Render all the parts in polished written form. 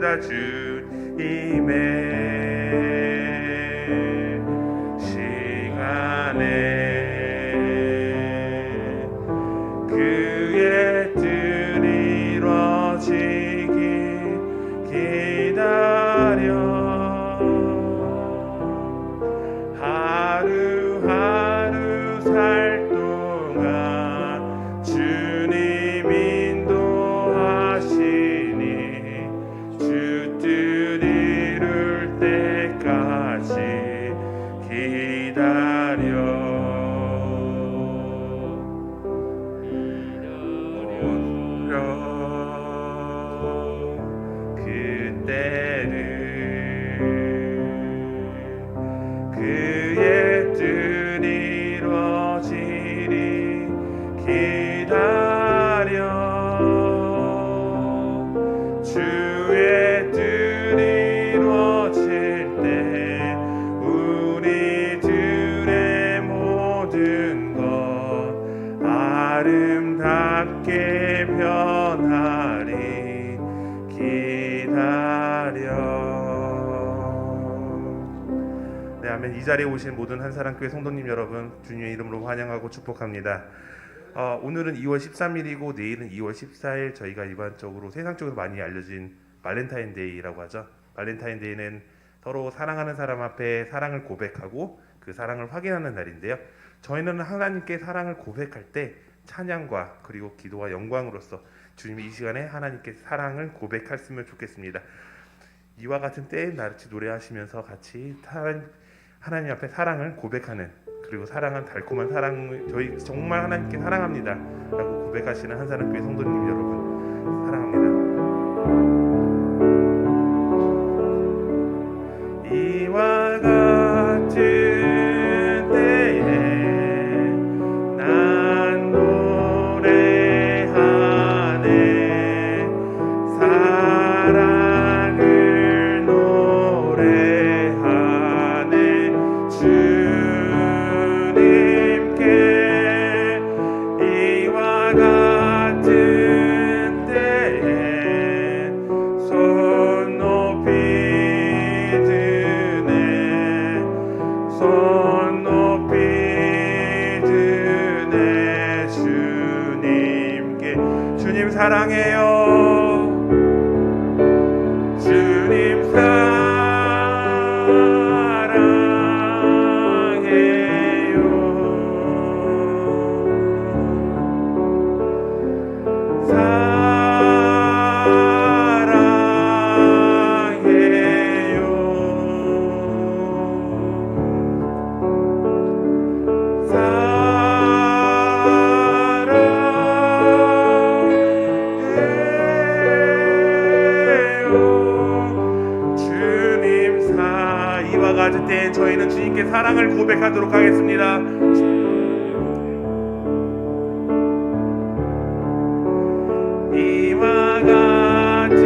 찬양합니다. 주님의 시간에 그의 뜻 이루어지기 기다려 하루하루 살 동안 주님 인도하시니 주 뜻 이룰 때까지 기다려 그때는 그의 뜻 이루어지리 기다려 주의 뜻 이루어질 때 우리들의 모든 것 아름답게 변하리 기다려. 네, 아멘. 이 자리에 오신 모든 한사랑교회 성도님 여러분, 주님의 이름으로 환영하고 축복합니다. 오늘은 2월 13일이고 내일은 2월 14일 저희가 일반적으로 세상적으로 많이 알려진 발렌타인데이라고 하죠. 발렌타인데이는 서로 사랑하는 사람 앞에 사랑을 고백하고 그 사랑을 확인하는 날인데요. 저희는 하나님께 사랑을 고백할 때 찬양과 그리고 기도와 영광으로서 주님이 이 시간에 하나님께 사랑을 고백했으면 좋겠습니다. 이와 같은 때에 같이 노래하시면서 같이 하나님 앞에 사랑을 고백하는, 그리고 사랑은 달콤한 사랑을 저희 정말 하나님께 사랑합니다 라고 고백하시는 한사랑교회 성도님 여러분 사랑합니다. 이와 같은 때에 난 노래하네 사랑을 노래하네 주님께 이와 같은 때에 손 높이 드네 손 높이 드네 주님께. 주님 사랑해요. 주님 이와 같은 때에 저희는 주님께 사랑을 고백하도록 하겠습니다. 이와 같은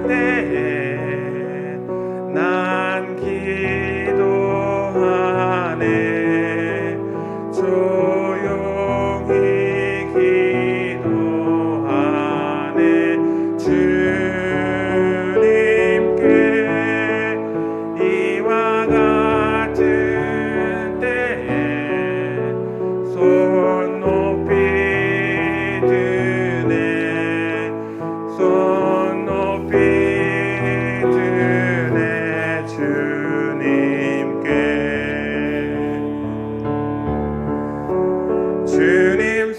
때에 난 기도하네 조용히 기도하네 주님께 이와 같은 때에 손 높이 드네 손 높이 드네 주님께. 주님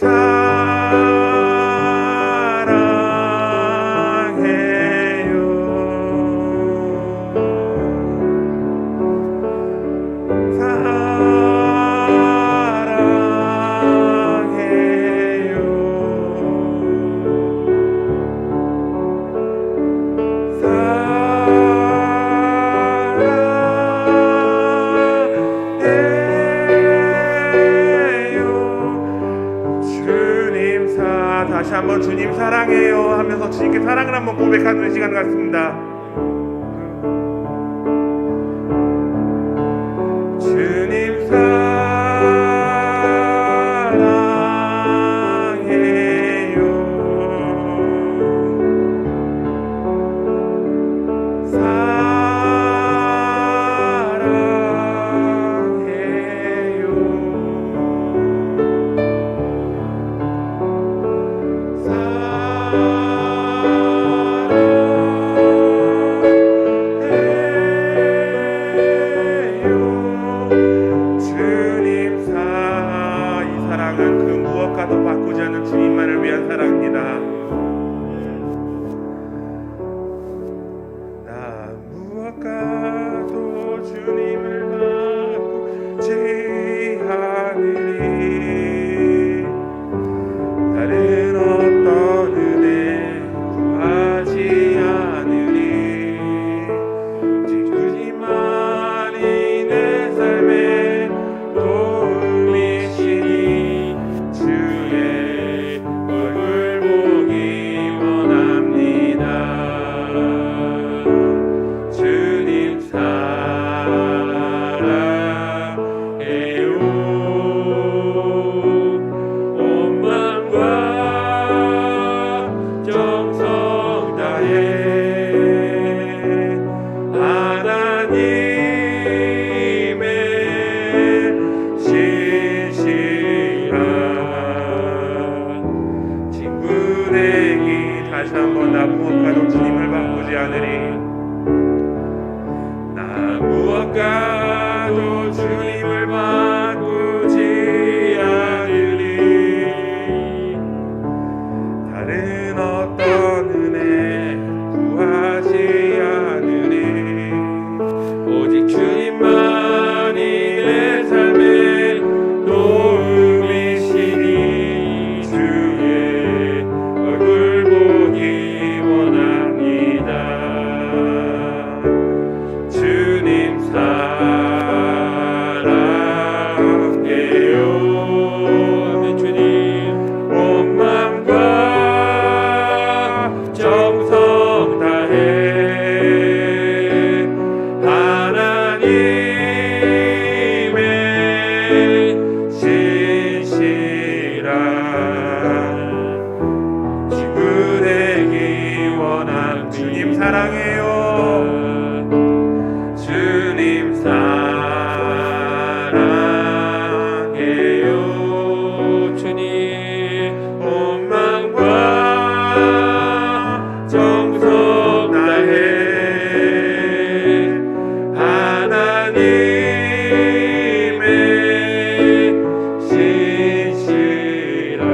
다시 한번 주님 사랑해요 하면서 주님께 사랑을 한번 고백하는 시간 같습니다. 주님 사랑해요 가도 주님을 바꾸지 않으리. 다른 어떤 은혜 구하지 않으리. 오직 주님만이 내 삶의 도움이시니 주의 얼굴 보기 원합니다. 주님 사랑해요. 주님 온 맘과 정성 다해 하나님의 신실한 친구 되기 원한 주님 사랑해요. 주님 사랑해요. 주님 온 마음과 정성 다해 하나님의 신실한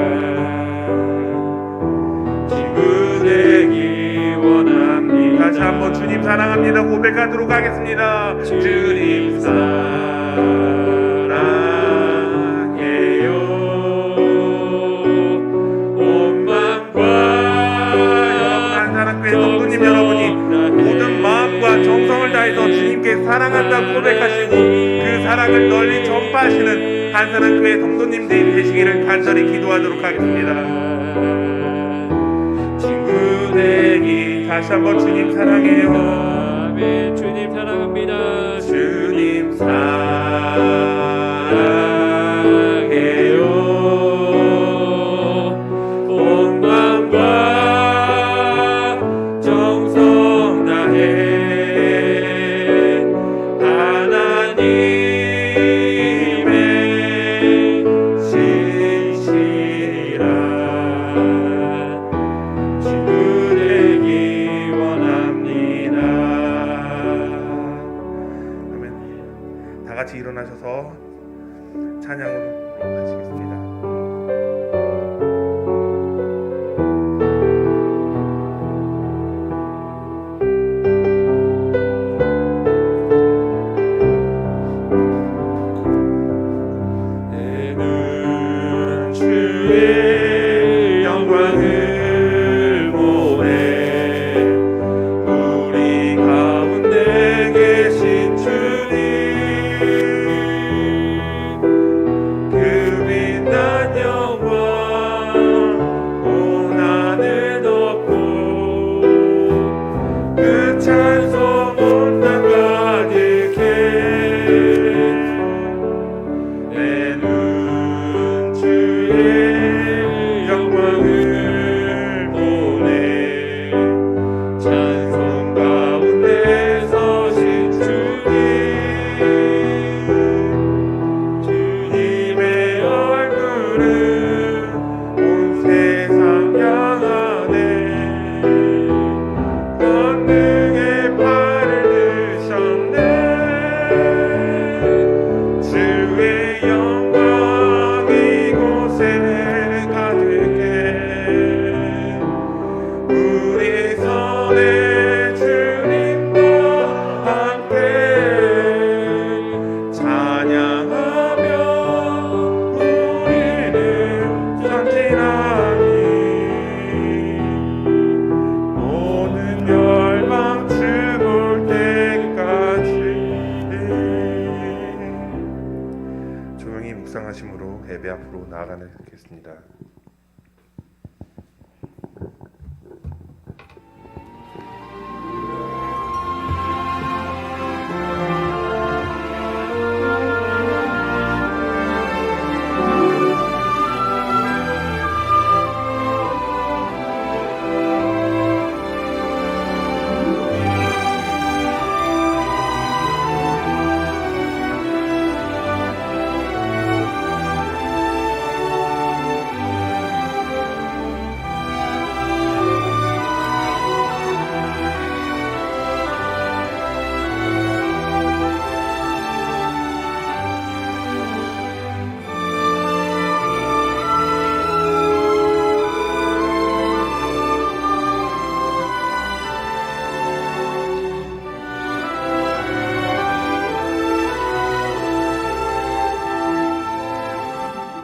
친구 되기 원합니다. 다시 한번 주님 사랑합니다 고백하도록 하겠습니다. 주님 사랑해요. 온 마음과 여러분 한사랑교회 성도님 여러분이 모든 마음과 정성을 다해서 주님께 사랑한다고 고백하시고 그 사랑을 널리 전파하시는 한사랑교회 성도님들이 되시기를 간절히 기도하도록 하겠습니다. 친구 되기 다시 한번 주님 사랑해요. 아멘. 주님 사랑합니다. 주님 사랑해요. 온 마음과 정성 다해 하나님의 신실한 친구 되기 원합니다. 아멘. 다 같이 일어나셔서 찬양으로 하시겠습니다. 내는 주의 영광을 보내 우리 가운데 계신 주님 그 빛난 영광 온 하늘 덮고 그 찬송 온 땅 가득해 내 눈 주의 영광을 보내 찬송 가운데 서신 주님 주님의 얼굴은 온 세상 향하네 권능의 팔을 드셨네 주의 영광 이곳에 가득해 우리 손에 주님과 함께 찬양하며 우리는 전진하니 모든 멸망 죽을 때까지 조용히 묵상하심으로 예배 앞으로 나아가겠습니다.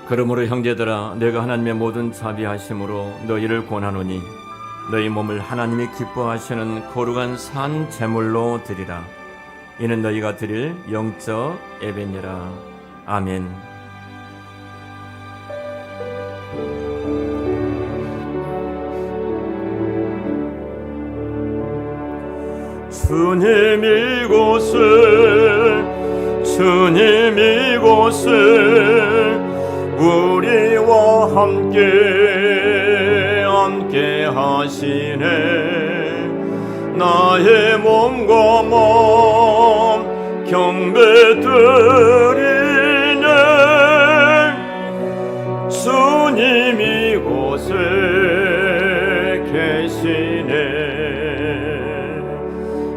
그러므로 형제들아, 내가 하나님의 모든 자비하심으로 너희를 권하노니 너희 몸을 하나님이 기뻐하시는 거룩한 산 제물로 드리라. 이는 너희가 드릴 영적 예배니라. 아멘. 주님 이곳을 우리와 함께 하시네. 나의 몸과 마음 경배 드리네. 주님 이곳에 계시네.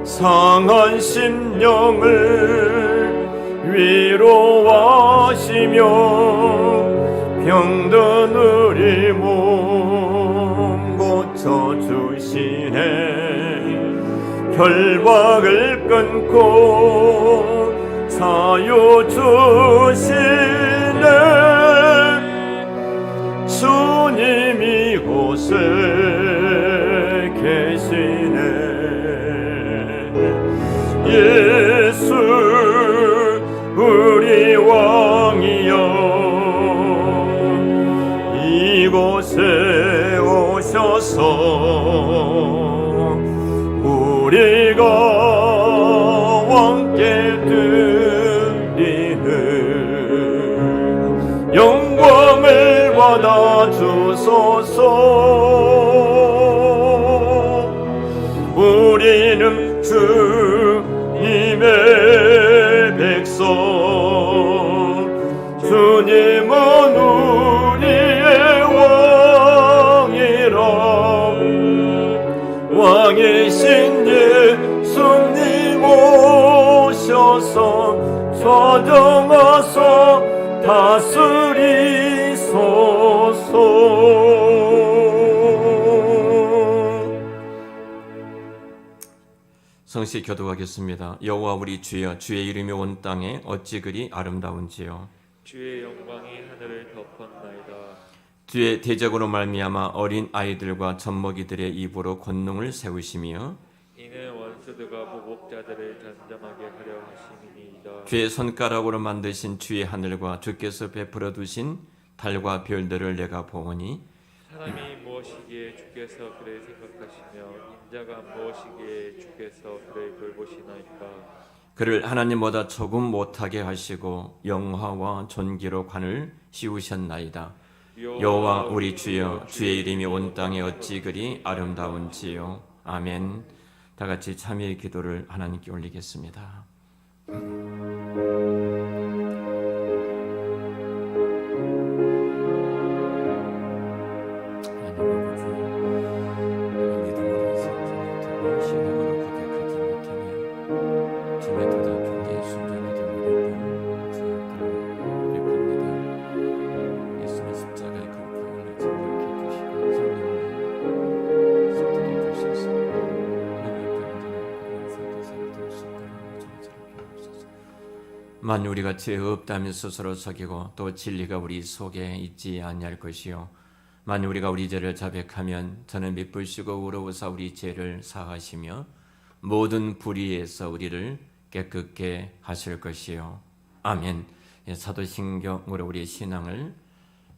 상한 심령을 위로하시며 병든 우리 몸 고쳐주시네. 결박을 끊고 자유 주시네. 주님 이곳에 계시네. 예수 우리 왕이여, 이곳에 오셔서 우리가 왕께 드리는 영광을 받아 주소서. 우리는 주님의 백성, 주님은 우리의 왕이라. 왕이신 예수님 오셔서 좌정하사 다스리소서. 성시 교독하겠습니다. 여호와 우리 주여, 주의 이름이 온 땅에 어찌 그리 아름다운지요. 주의 영광이 하늘을 덮었나이다. 주의 대적으로 말미암아 어린 아이들과 젖먹이들의 입으로 권능을 세우시며 이는 원수들과 무법자들을 단정하게 하려 하심이니이다. 주의 손가락으로 만드신 주의 하늘과 주께서 베풀어 두신 달과 별들을 내가 보오니 사람이 무엇이기에 주께서 그를 생각하시며 인자가 무엇이기에 주께서 그를 돌보시나이까. 그를 하나님보다 조금 못하게 하시고 영화와 존귀로 관을 씌우셨나이다. 여호와 우리 주여, 주의 이름이 온 땅에 어찌 그리 아름다운지요. 아멘. 다 같이 참여의 기도를 하나님께 올리겠습니다. 만일 우리가 죄 없다면 스스로 속이고 또 진리가 우리 속에 있지 아니할 것이요, 만일 우리가 우리 죄를 자백하면 저는 미쁘시고 의로우사 우리 죄를 사하시며 모든 불의에서 우리를 깨끗게 하실 것이요. 아멘. 사도신경으로 우리의 신앙을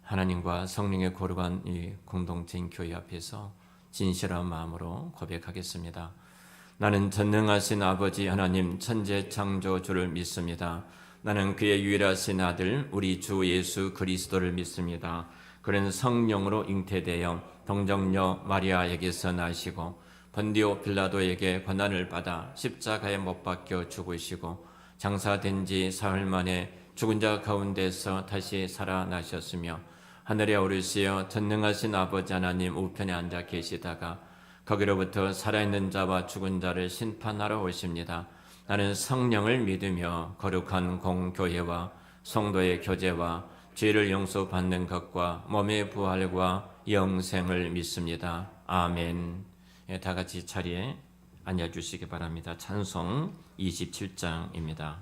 하나님과 성령의 거룩한 이 공동체인 교회 앞에서 진실한 마음으로 고백하겠습니다. 나는 전능하신 아버지 하나님 천재 창조주를 믿습니다. 나는 그의 유일하신 아들 우리 주 예수 그리스도를 믿습니다. 그는 성령으로 잉태되어 동정녀 마리아에게서 나시고 본디오 빌라도에게 고난을 받아 십자가에 못 박혀 죽으시고 장사된 지 사흘 만에 죽은 자 가운데서 다시 살아나셨으며 하늘에 오르시어 전능하신 아버지 하나님 우편에 앉아 계시다가 거기로부터 살아있는 자와 죽은 자를 심판하러 오십니다. 나는 성령을 믿으며 거룩한 공교회와 성도의 교제와 죄를 용서받는 것과 몸의 부활과 영생을 믿습니다. 아멘. 다 같이 자리에 앉아주시기 바랍니다. 찬송 27장입니다.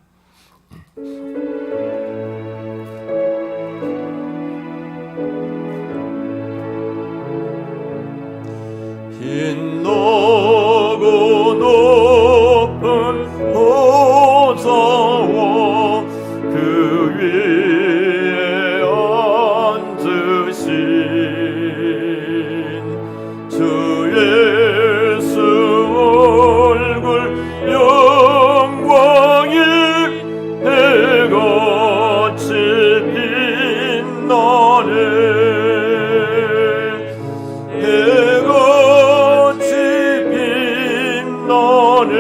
전에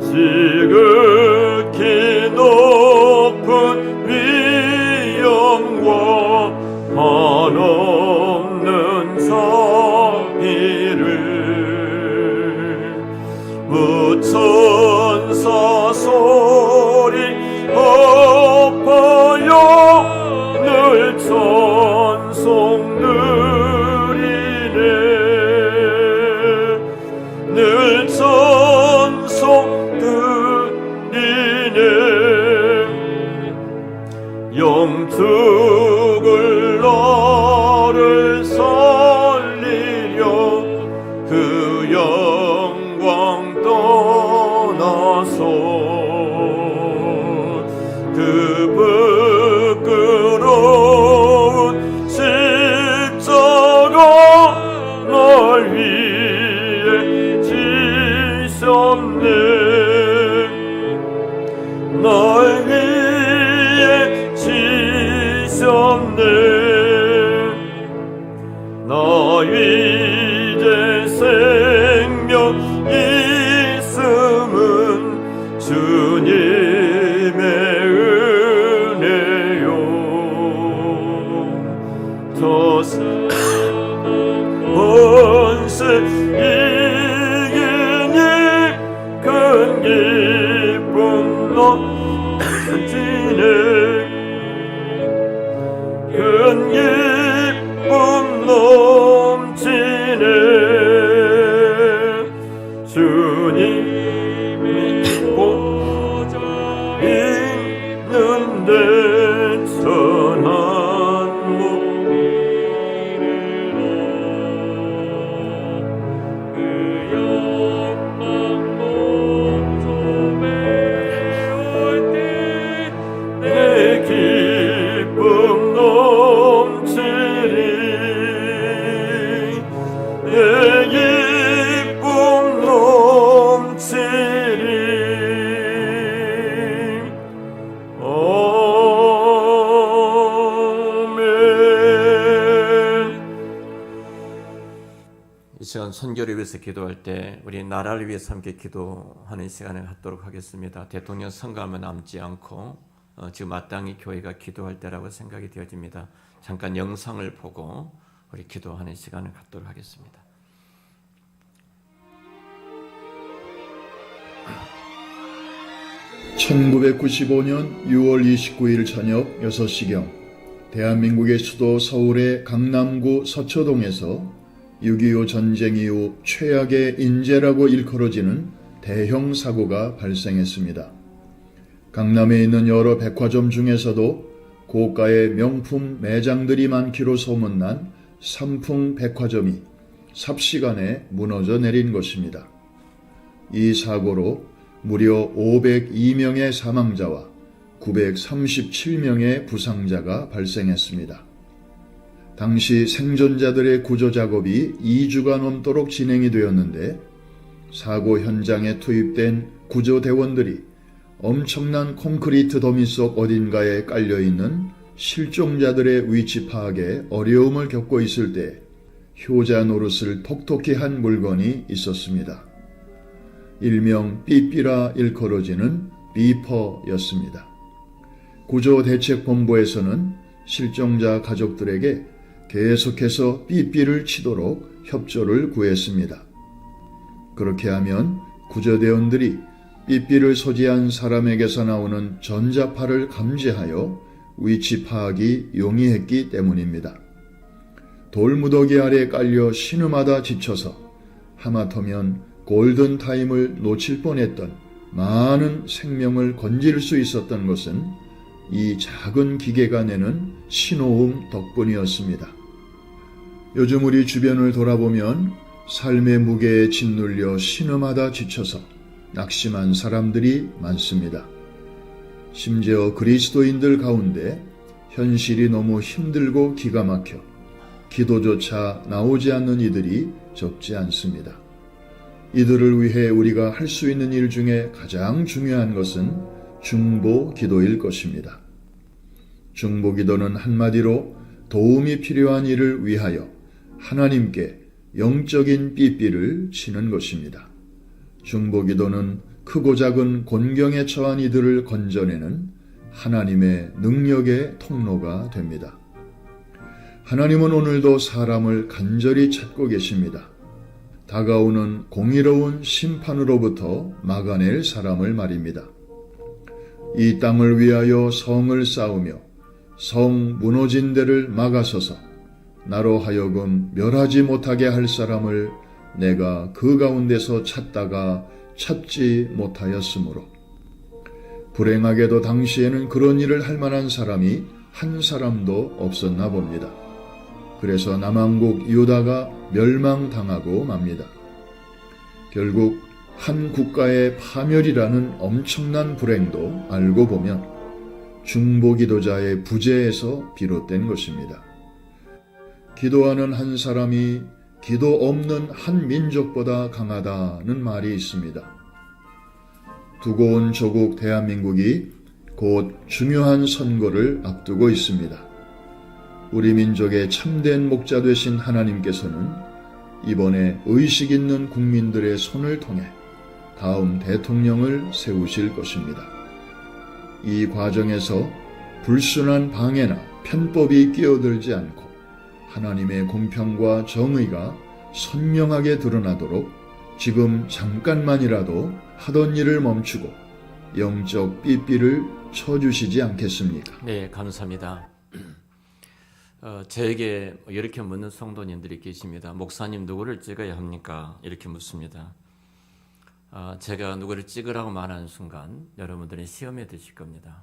지극히 높은 위엄과 한없는 자비를 무천사 소리 엎어요 늘 찬송 드리네 늘 찬송 드리네 영특을 나를 살리려 그 영광 떠나서 그 부끄러운 십자가 날 위해 지셨네 날 위해 지셨네 나 이제 생명 있음은 주님의 은혜요 더 번세 이기니 큰 기쁨 넘치네 큰 기쁨 넘치네 주님이 보좌 있는데 선한 목이를 그 영광 몸소매 올때 내 기쁨 넘치리 내 기쁨 넘치리 아멘. 이 시간 선교를 위해서 기도할 때 우리 나라를 위해서 함께 기도하는 시간을 갖도록 하겠습니다. 대통령 선거하면 남지 않고 지금 마땅히 교회가 기도할 때라고 생각이 되어집니다. 잠깐 영상을 보고 우리 기도하는 시간을 갖도록 하겠습니다. (1995년 6월 29일) 저녁 6시경 대한민국의 수도 서울의 강남구 서초동에서 6.25 전쟁 이후 최악의 인재라고 일컬어지는 대형 사고가 발생했습니다. 강남에 있는 여러 백화점 중에서도 고가의 명품 매장들이 많기로 소문난 삼풍 백화점이 삽시간에 무너져 내린 것입니다. 이 사고로 무려 502명의 사망자와 937명의 부상자가 발생했습니다. 당시 생존자들의 구조 작업이 2주가 넘도록 진행이 되었는데 사고 현장에 투입된 구조대원들이 엄청난 콘크리트 더미 속 어딘가에 깔려있는 실종자들의 위치 파악에 어려움을 겪고 있을 때 효자 노릇을 톡톡히 한 물건이 있었습니다. 일명 삐삐라 일컬어지는 비퍼였습니다. 구조대책본부에서는 실종자 가족들에게 계속해서 삐삐를 치도록 협조를 구했습니다. 그렇게 하면 구조대원들이 삐삐를 소지한 사람에게서 나오는 전자파를 감지하여 위치 파악이 용이했기 때문입니다. 돌무더기 아래 깔려 신음하다 지쳐서 하마터면 골든타임을 놓칠 뻔했던 많은 생명을 건질 수 있었던 것은 이 작은 기계가 내는 신호음 덕분이었습니다. 요즘 우리 주변을 돌아보면 삶의 무게에 짓눌려 신음하다 지쳐서 낙심한 사람들이 많습니다. 심지어 그리스도인들 가운데 현실이 너무 힘들고 기가 막혀 기도조차 나오지 않는 이들이 적지 않습니다. 이들을 위해 우리가 할 수 있는 일 중에 가장 중요한 것은 중보 기도일 것입니다. 중보 기도는 한마디로 도움이 필요한 이를 위하여 하나님께 영적인 삐삐를 치는 것입니다. 중보기도는 크고 작은 곤경에 처한 이들을 건져내는 하나님의 능력의 통로가 됩니다. 하나님은 오늘도 사람을 간절히 찾고 계십니다. 다가오는 공의로운 심판으로부터 막아낼 사람을 말입니다. 이 땅을 위하여 성을 쌓으며 성 무너진 데를 막아서서 나로 하여금 멸하지 못하게 할 사람을 내가 그 가운데서 찾다가 찾지 못하였으므로 불행하게도 당시에는 그런 일을 할 만한 사람이 한 사람도 없었나 봅니다. 그래서 남왕국 유다가 멸망당하고 맙니다. 결국 한 국가의 파멸이라는 엄청난 불행도 알고 보면 중보기도자의 부재에서 비롯된 것입니다. 기도하는 한 사람이 기도 없는 한 민족보다 강하다는 말이 있습니다. 두고 온 조국 대한민국이 곧 중요한 선거를 앞두고 있습니다. 우리 민족의 참된 목자 되신 하나님께서는 이번에 의식 있는 국민들의 손을 통해 다음 대통령을 세우실 것입니다. 이 과정에서 불순한 방해나 편법이 끼어들지 않고 하나님의 공평과 정의가 선명하게 드러나도록 지금 잠깐만이라도 하던 일을 멈추고 영적 삐삐를 쳐주시지 않겠습니까? 네, 감사합니다. 저에게 이렇게 묻는 성도님들이 계십니다. 목사님, 누구를 찍어야 합니까? 이렇게 묻습니다. 제가 누구를 찍으라고 말하는 순간 여러분들은 시험에 드실 겁니다.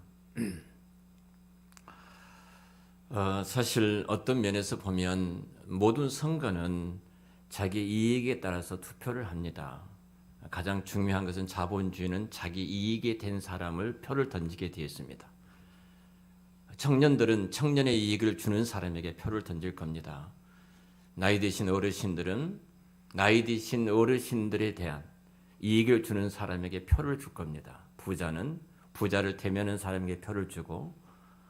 사실 어떤 면에서 보면 모든 선거는 자기 이익에 따라서 투표를 합니다. 가장 중요한 것은 자본주의는 자기 이익에 된 사람을 표를 던지게 되어 있습니다. 청년들은 청년의 이익을 주는 사람에게 표를 던질 겁니다. 나이 드신 어르신들은 나이 드신 어르신들에 대한 이익을 주는 사람에게 표를 줄 겁니다. 부자는 부자를 대면하는 사람에게 표를 주고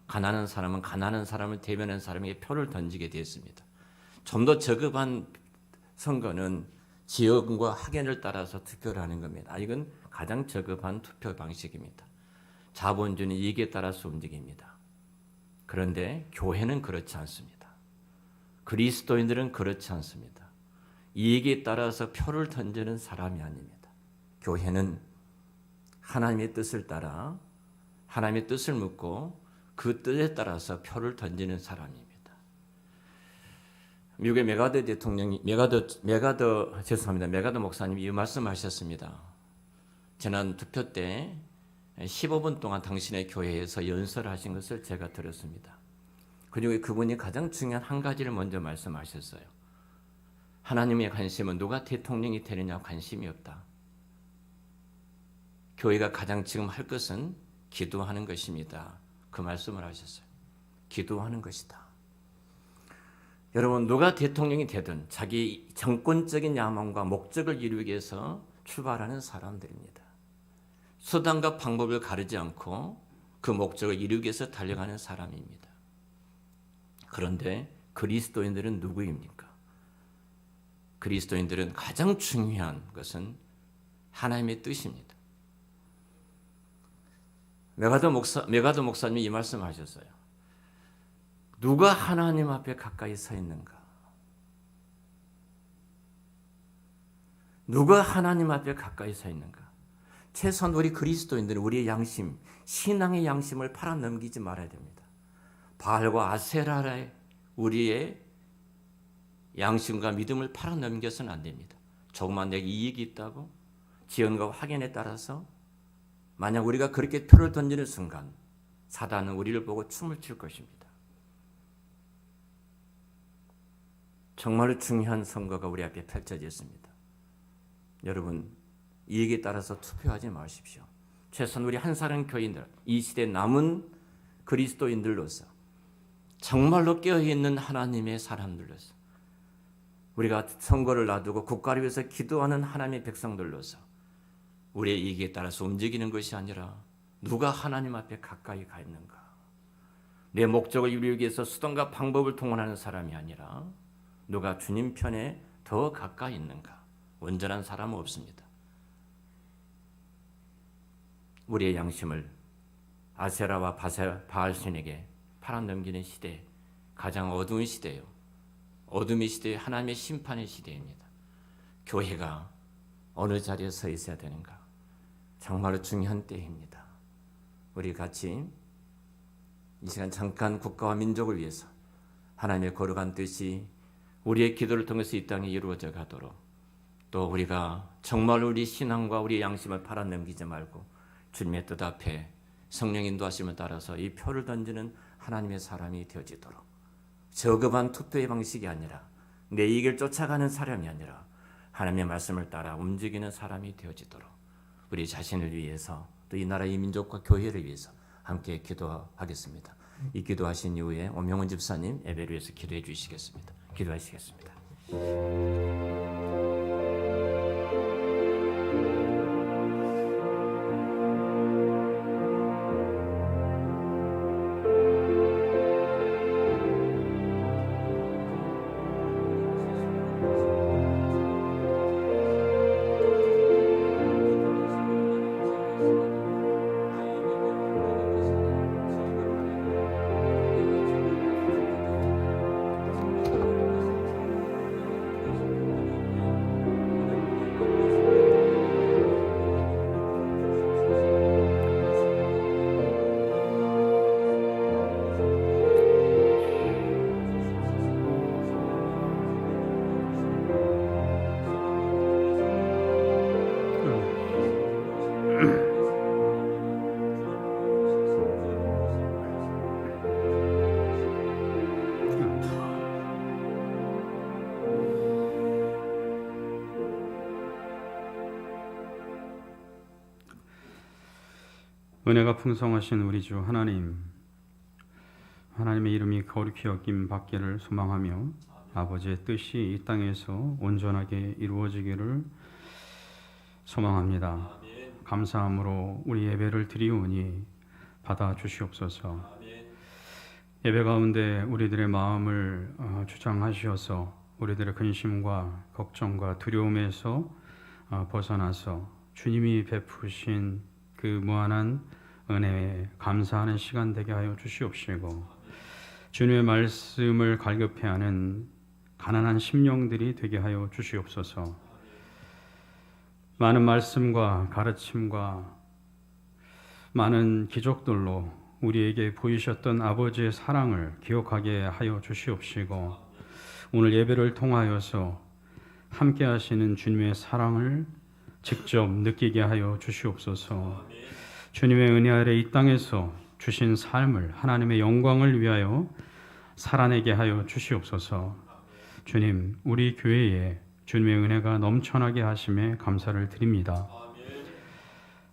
가난한 사람은 가난한 사람을 대면하는 사람에게 표를 던지게 되었습니다. 좀 더 저급한 선거는 지역과 학연을 따라서 투표를 하는 겁니다. 이건 가장 저급한 투표 방식입니다. 자본주의는 이익에 따라서 움직입니다. 그런데 교회는 그렇지 않습니다. 그리스도인들은 그렇지 않습니다. 이익에 따라서 표를 던지는 사람이 아닙니다. 교회는 하나님의 뜻을 따라 하나님의 뜻을 묻고 그 뜻에 따라서 표를 던지는 사람입니다. 미국의 메가더 대통령이 메가더 목사님이 이 말씀하셨습니다. 지난 투표 때 15분 동안 당신의 교회에서 연설하신 것을 제가 들었습니다. 그리고 그분이 가장 중요한 한 가지를 먼저 말씀하셨어요. 하나님의 관심은 누가 대통령이 되느냐 관심이 없다. 교회가 가장 지금 할 것은 기도하는 것입니다. 그 말씀을 하셨어요. 기도하는 것이다. 여러분, 누가 대통령이 되든 자기 정권적인 야망과 목적을 이루기 위해서 출발하는 사람들입니다. 수단과 방법을 가리지 않고 그 목적을 이루기 위해서 달려가는 사람입니다. 그런데 그리스도인들은 누구입니까? 그리스도인들은 가장 중요한 것은 하나님의 뜻입니다. 메가더 목사님이 이 말씀하셨어요. 누가 하나님 앞에 가까이 서 있는가? 누가 하나님 앞에 가까이 서 있는가? 최소한 우리 그리스도인들은 우리의 양심, 신앙의 양심을 팔아넘기지 말아야 됩니다. 바알과 아세라의 우리의 양심과 믿음을 팔아넘겨서는 안 됩니다. 조그만 내게 이익이 있다고 지연과 확연에 따라서 만약 우리가 그렇게 표를 던지는 순간 사단은 우리를 보고 춤을 출 것입니다. 정말 중요한 선거가 우리 앞에 펼쳐져 있습니다. 여러분, 이익에 따라서 투표하지 마십시오. 최소한 우리 한사랑 교인들, 이 시대 남은 그리스도인들로서 정말로 깨어있는 하나님의 사람들로서 우리가 선거를 놔두고 국가를 위해서 기도하는 하나님의 백성들로서 우리의 이익에 따라서 움직이는 것이 아니라 누가 하나님 앞에 가까이 가 있는가? 내 목적을 이루기 위해서 수단과 방법을 동원하는 사람이 아니라 누가 주님 편에 더 더 가까이 있는가? 온전한 사람은 없습니다. 우리의 양심을 아세라와 바알신에게 팔아넘기는 시대, 가장 어두운 시대예요. 어둠의 시대에 하나님의 심판의 시대입니다. 교회가 어느 자리에 서 있어야 되는가? 정말로 중요한 때입니다. 우리 같이 이 시간 잠깐 국가와 민족을 위해서 하나님의 거룩한 뜻이 우리의 기도를 통해서 이 땅에 이루어져 가도록, 또 우리가 정말 우리 신앙과 우리 양심을 팔아넘기지 말고 주님의 뜻 앞에 성령 인도하심을 따라서 이 표를 던지는 하나님의 사람이 되어지도록, 저급한 투표의 방식이 아니라 내 이익을 쫓아가는 사람이 아니라 하나님의 말씀을 따라 움직이는 사람이 되어지도록 우리 자신을 위해서, 또 이 나라 이 민족과 교회를 위해서 함께 기도하겠습니다. 이 기도하신 이후에 오명훈 집사님 예배를 위해서 기도해 주시겠습니다. 기도하시겠습니다. 은혜가 풍성하신 우리 주 하나님, 하나님의 이름이 거룩히 여김 받기를 소망하며 아버지의 뜻이 이 땅에서 온전하게 이루어지기를 소망합니다. 감사함으로 우리 예배를 드리오니 받아주시옵소서. 예배 가운데 우리들의 마음을 주장하시어서 우리들의 근심과 걱정과 두려움에서 벗어나서 주님이 베푸신 그 무한한 은혜에 감사하는 시간 되게 하여 주시옵시고, 주님의 말씀을 갈급해하는 가난한 심령들이 되게 하여 주시옵소서. 많은 말씀과 가르침과 많은 기적들로 우리에게 보이셨던 아버지의 사랑을 기억하게 하여 주시옵시고, 오늘 예배를 통하여서 함께 하시는 주님의 사랑을 직접 느끼게 하여 주시옵소서. 주님의 은혜 아래 이 땅에서 주신 삶을 하나님의 영광을 위하여 살아내게 하여 주시옵소서. 주님, 우리 교회에 주님의 은혜가 넘쳐나게 하심에 감사를 드립니다.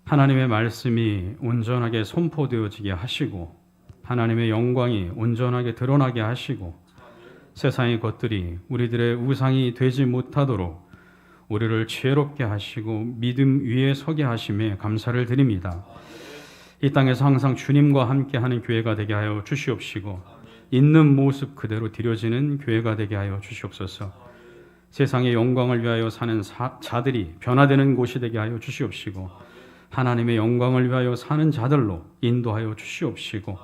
하나님의 말씀이 온전하게 선포되어지게 하시고, 하나님의 영광이 온전하게 드러나게 하시고, 세상의 것들이 우리들의 우상이 되지 못하도록 우리를 지혜롭게 하시고 믿음 위에 서게 하심에 감사를 드립니다. 이 땅에서 항상 주님과 함께하는 교회가 되게 하여 주시옵시고, 있는 모습 그대로 드려지는 교회가 되게 하여 주시옵소서. 세상의 영광을 위하여 사는 자들이 변화되는 곳이 되게 하여 주시옵시고, 하나님의 영광을 위하여 사는 자들로 인도하여 주시옵시고,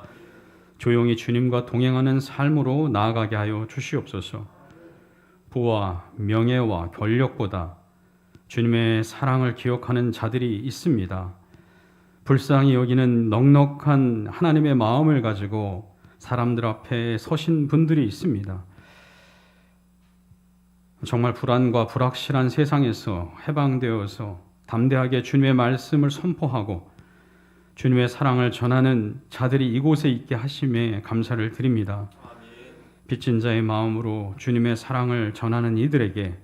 조용히 주님과 동행하는 삶으로 나아가게 하여 주시옵소서. 부와 명예와 권력보다 주님의 사랑을 기억하는 자들이 있습니다. 불쌍히 여기는 넉넉한 하나님의 마음을 가지고 사람들 앞에 서신 분들이 있습니다. 정말 불안과 불확실한 세상에서 해방되어서 담대하게 주님의 말씀을 선포하고 주님의 사랑을 전하는 자들이 이곳에 있게 하심에 감사를 드립니다. 빚진 자의 마음으로 주님의 사랑을 전하는 이들에게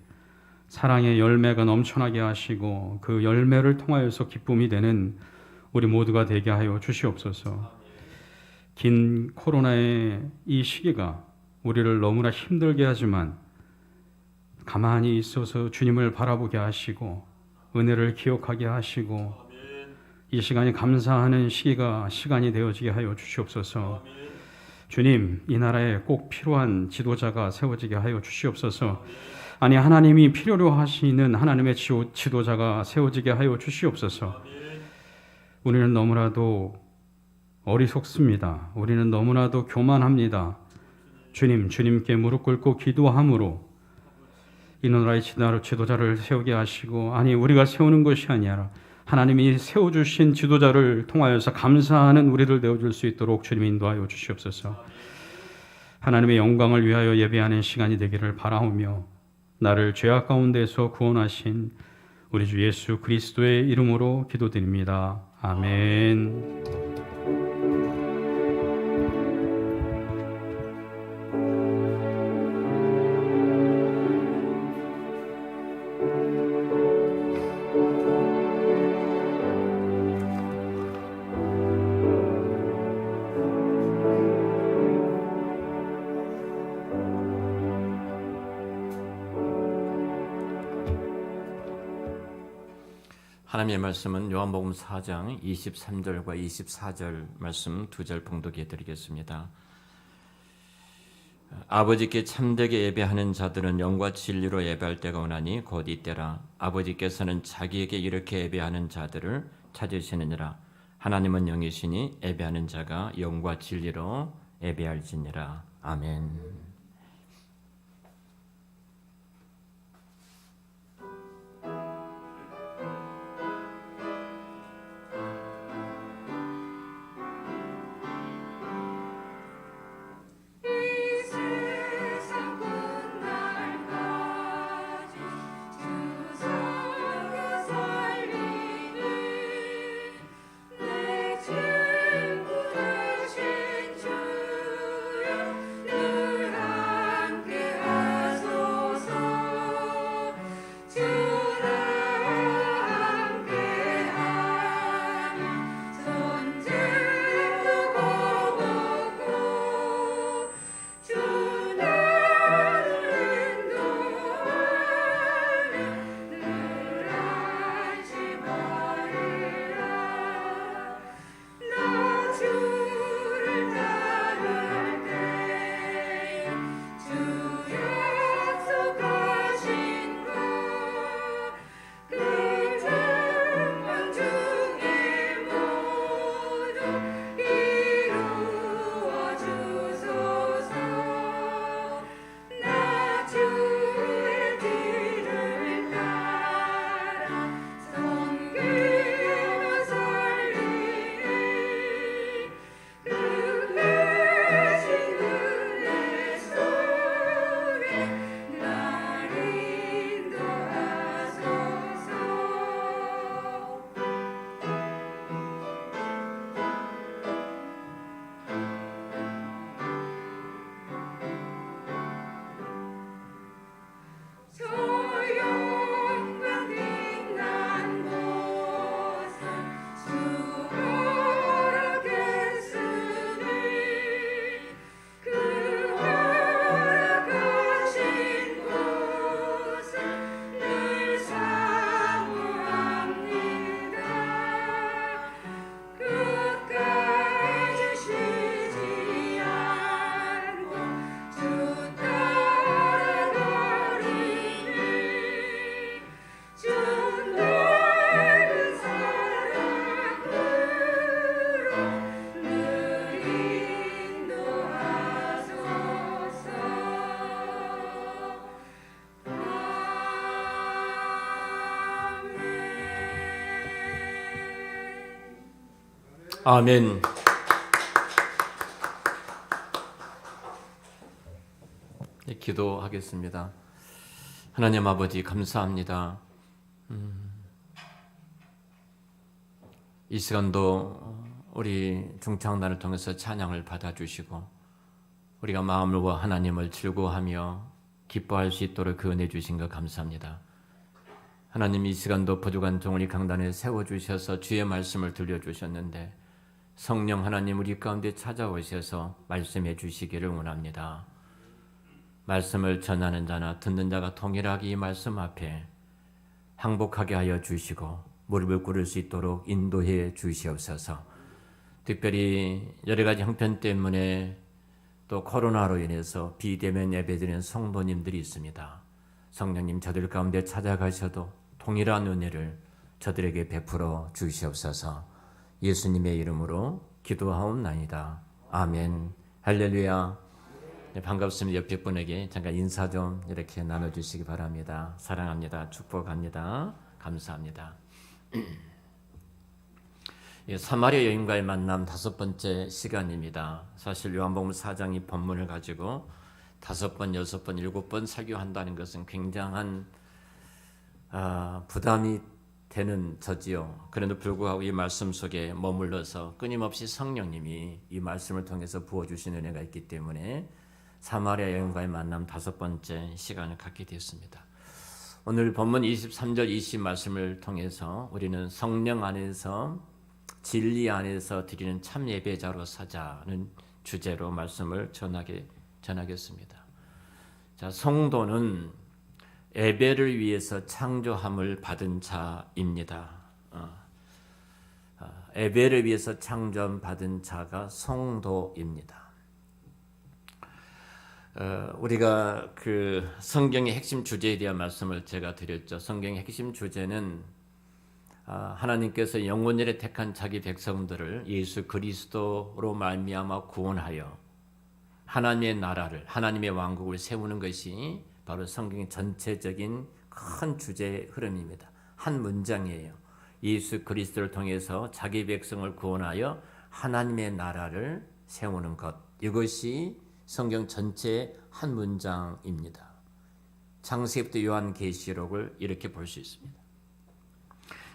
사랑의 열매가 넘쳐나게 하시고, 그 열매를 통하여서 기쁨이 되는 우리 모두가 되게 하여 주시옵소서. 긴 코로나의 이 시기가 우리를 너무나 힘들게 하지만 가만히 있어서 주님을 바라보게 하시고 은혜를 기억하게 하시고, 이 시간이 감사하는 시간이 되어지게 하여 주시옵소서. 주님, 이 나라에 꼭 필요한 지도자가 세워지게 하여 주시옵소서. 아니 하나님이 필요로 하시는 하나님의 지도자가 세워지게 하여 주시옵소서. 우리는 너무나도 어리석습니다. 우리는 너무나도 교만합니다. 주님께 무릎 꿇고 기도함으로 이 나라의 지도자를 세우게 하시고, 아니 우리가 세우는 것이 아니라 하나님이 세워주신 지도자를 통하여서 감사하는 우리를 되어줄 수 있도록 주님 인도하여 주시옵소서. 하나님의 영광을 위하여 예배하는 시간이 되기를 바라오며, 나를 죄악 가운데서 구원하신 우리 주 예수 그리스도의 이름으로 기도드립니다. 아멘. 하나님의 말씀은 요한복음 4장 23절과 24절 말씀 두 절 봉독해 드리겠습니다. 아버지께 참되게 예배하는 자들은 영과 진리로 예배할 때가 오나니 곧 이때라. 아버지께서는 자기에게 이렇게 예배하는 자들을 찾으시느니라. 하나님은 영이시니 예배하는 자가 영과 진리로 예배할지니라. 아멘. 아멘. 네, 기도하겠습니다. 하나님 아버지 감사합니다. 이 시간도 우리 중창단을 통해서 찬양을 받아주시고 우리가 마음으로 하나님을 즐거워하며 기뻐할 수 있도록 그 은혜 주신 것 감사합니다. 하나님 이 시간도 부족한 종을 이 강단에 세워주셔서 주의 말씀을 들려주셨는데 성령 하나님 우리 가운데 찾아오셔서 말씀해 주시기를 원합니다. 말씀을 전하는 자나 듣는 자가 동일하게 이 말씀 앞에 항복하게 하여 주시고 무릎을 꿇을 수 있도록 인도해 주시옵소서. 특별히 여러 가지 형편 때문에 또 코로나로 인해서 비대면 예배드리는 성도님들이 있습니다. 성령님 저들 가운데 찾아가셔도 동일한 은혜를 저들에게 베풀어 주시옵소서. 예수님의 이름으로 기도하옵나이다. 아멘. 할렐루야. 네, 반갑습니다. 옆에 분에게 잠깐 인사 좀 이렇게 나눠주시기 바랍니다. 사랑합니다. 축복합니다. 감사합니다. 예, 사마리아 여인과의 만남 5번째 시간입니다. 사실 요한복음 4장이 본문을 가지고 5번, 6번, 7번 설교한다는 것은 굉장한 부담이 되는 저지요. 그런데도 불구하고 이 말씀 속에 머물러서 끊임없이 성령님이 이 말씀을 통해서 부어주신 은혜가 있기 때문에 사마리아 여인과의 만남 5번째 시간을 갖게 되었습니다. 오늘 본문 23절 20 말씀을 통해서 우리는 성령 안에서 진리 안에서 드리는 참 예배자로 사자는 주제로 말씀을 전하겠습니다. 자, 성도는 예배를 위해서 창조함을 받은 자입니다. 예배를 위해서 창조받은 자가 성도입니다. 우리가 그 성경의 핵심 주제에 대한 말씀을 제가 드렸죠. 성경의 핵심 주제는 하나님께서 영원일에 택한 자기 백성들을 예수 그리스도로 말미암아 구원하여 하나님의 나라를, 하나님의 왕국을 세우는 것이 바로 성경의 전체적인 큰 주제의 흐름입니다. 한 문장이에요. 예수 그리스도를 통해서 자기 백성을 구원하여 하나님의 나라를 세우는 것. 이것이 성경 전체의 한 문장입니다. 창세기부터 요한계시록을 이렇게 볼 수 있습니다.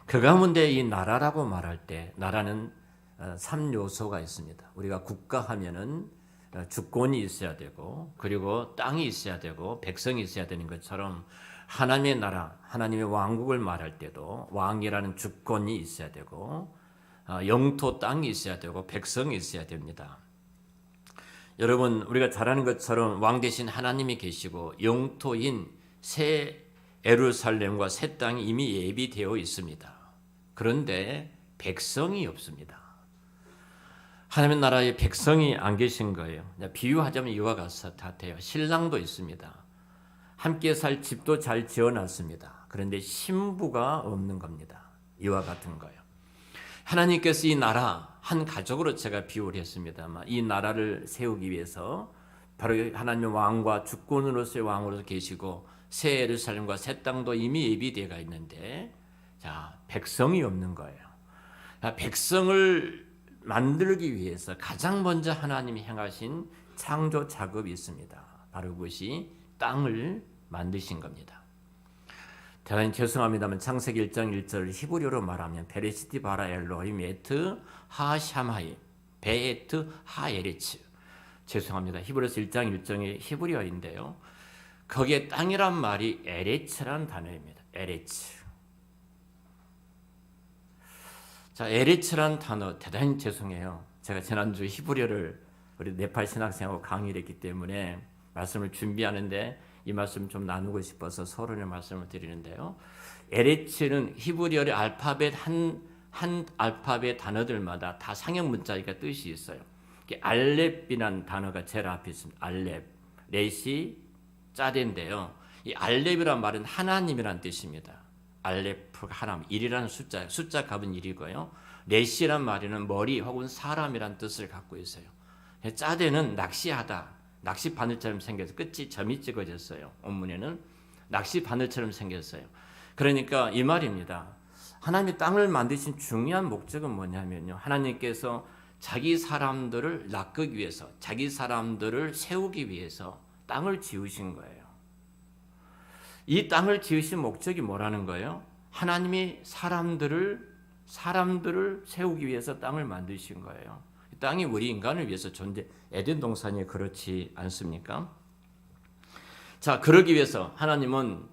그 가운데 이 나라라고 말할 때 나라는 3요소가 있습니다. 우리가 국가하면은 주권이 있어야 되고 그리고 땅이 있어야 되고 백성이 있어야 되는 것처럼 하나님의 나라, 하나님의 왕국을 말할 때도 왕이라는 주권이 있어야 되고 영토 땅이 있어야 되고 백성이 있어야 됩니다. 여러분, 우리가 잘 아는 것처럼 왕 대신 하나님이 계시고 영토인 새 예루살렘과 새 땅이 이미 예비되어 있습니다. 그런데 백성이 없습니다. 하나님의 나라에 백성이 안 계신 거예요. 비유하자면 이와 같아요. 신랑도 있습니다. 함께 살 집도 잘 지어놨습니다. 그런데 신부가 없는 겁니다. 이와 같은 거예요. 하나님께서 이 나라 한 가족으로 제가 비유를 했습니다만 이 나라를 세우기 위해서 바로 하나님의 왕과 주권으로서의 왕으로서 계시고 새 예루살렘과 새 땅도 이미 예비되어 있는데 자, 백성이 없는 거예요. 백성을 만들기 위해서 가장 먼저 하나님이 행하신 창조 작업이 있습니다. 바로 그것이 땅을 만드신 겁니다. 대단히 죄송합니다만 창세기 1장 1절 히브리어로 말하면 베레시티 바라 엘로힘 에트 하샤마이 베에트 하에레츠. 죄송합니다. 히브리서 1장 1절이 히브리어인데요. 거기에 땅이란 말이 에레츠란 단어입니다. 에레츠. 자, 에레츠란 단어 대단히 죄송해요. 제가 지난주 히브리어를 우리 네팔 신학생하고 강의를 했기 때문에 말씀을 준비하는데 이 말씀 좀 나누고 싶어서 서론의 말씀을 드리는데요. 에레츠는 히브리어의 알파벳 한 알파벳 단어들마다 다 상형 문자니까 뜻이 있어요. 알렙이라는 단어가 제일 앞에 있습니다. 알렙, 렛이 짜덴데요. 이 알렙이란 말은 하나님이란 뜻입니다. 알렙 하나님, 1이라는 숫자 값은 1이고요. 렛이란 말에는 머리 혹은 사람이란 뜻을 갖고 있어요. 짜덴은 낚시하다, 낚시 바늘처럼 생겨서 끝이 점이 찍어졌어요. 원문에는 낚시 바늘처럼 생겼어요. 그러니까 이 말입니다. 하나님이 땅을 만드신 중요한 목적은 뭐냐면요. 하나님께서 자기 사람들을 낚기 위해서, 자기 사람들을 세우기 위해서 땅을 지으신 거예요. 이 땅을 지으신 목적이 뭐라는 거예요? 하나님이 사람들을 세우기 위해서 땅을 만드신 거예요. 땅이 우리 인간을 위해서 에덴 동산이 그렇지 않습니까? 자, 그러기 위해서 하나님은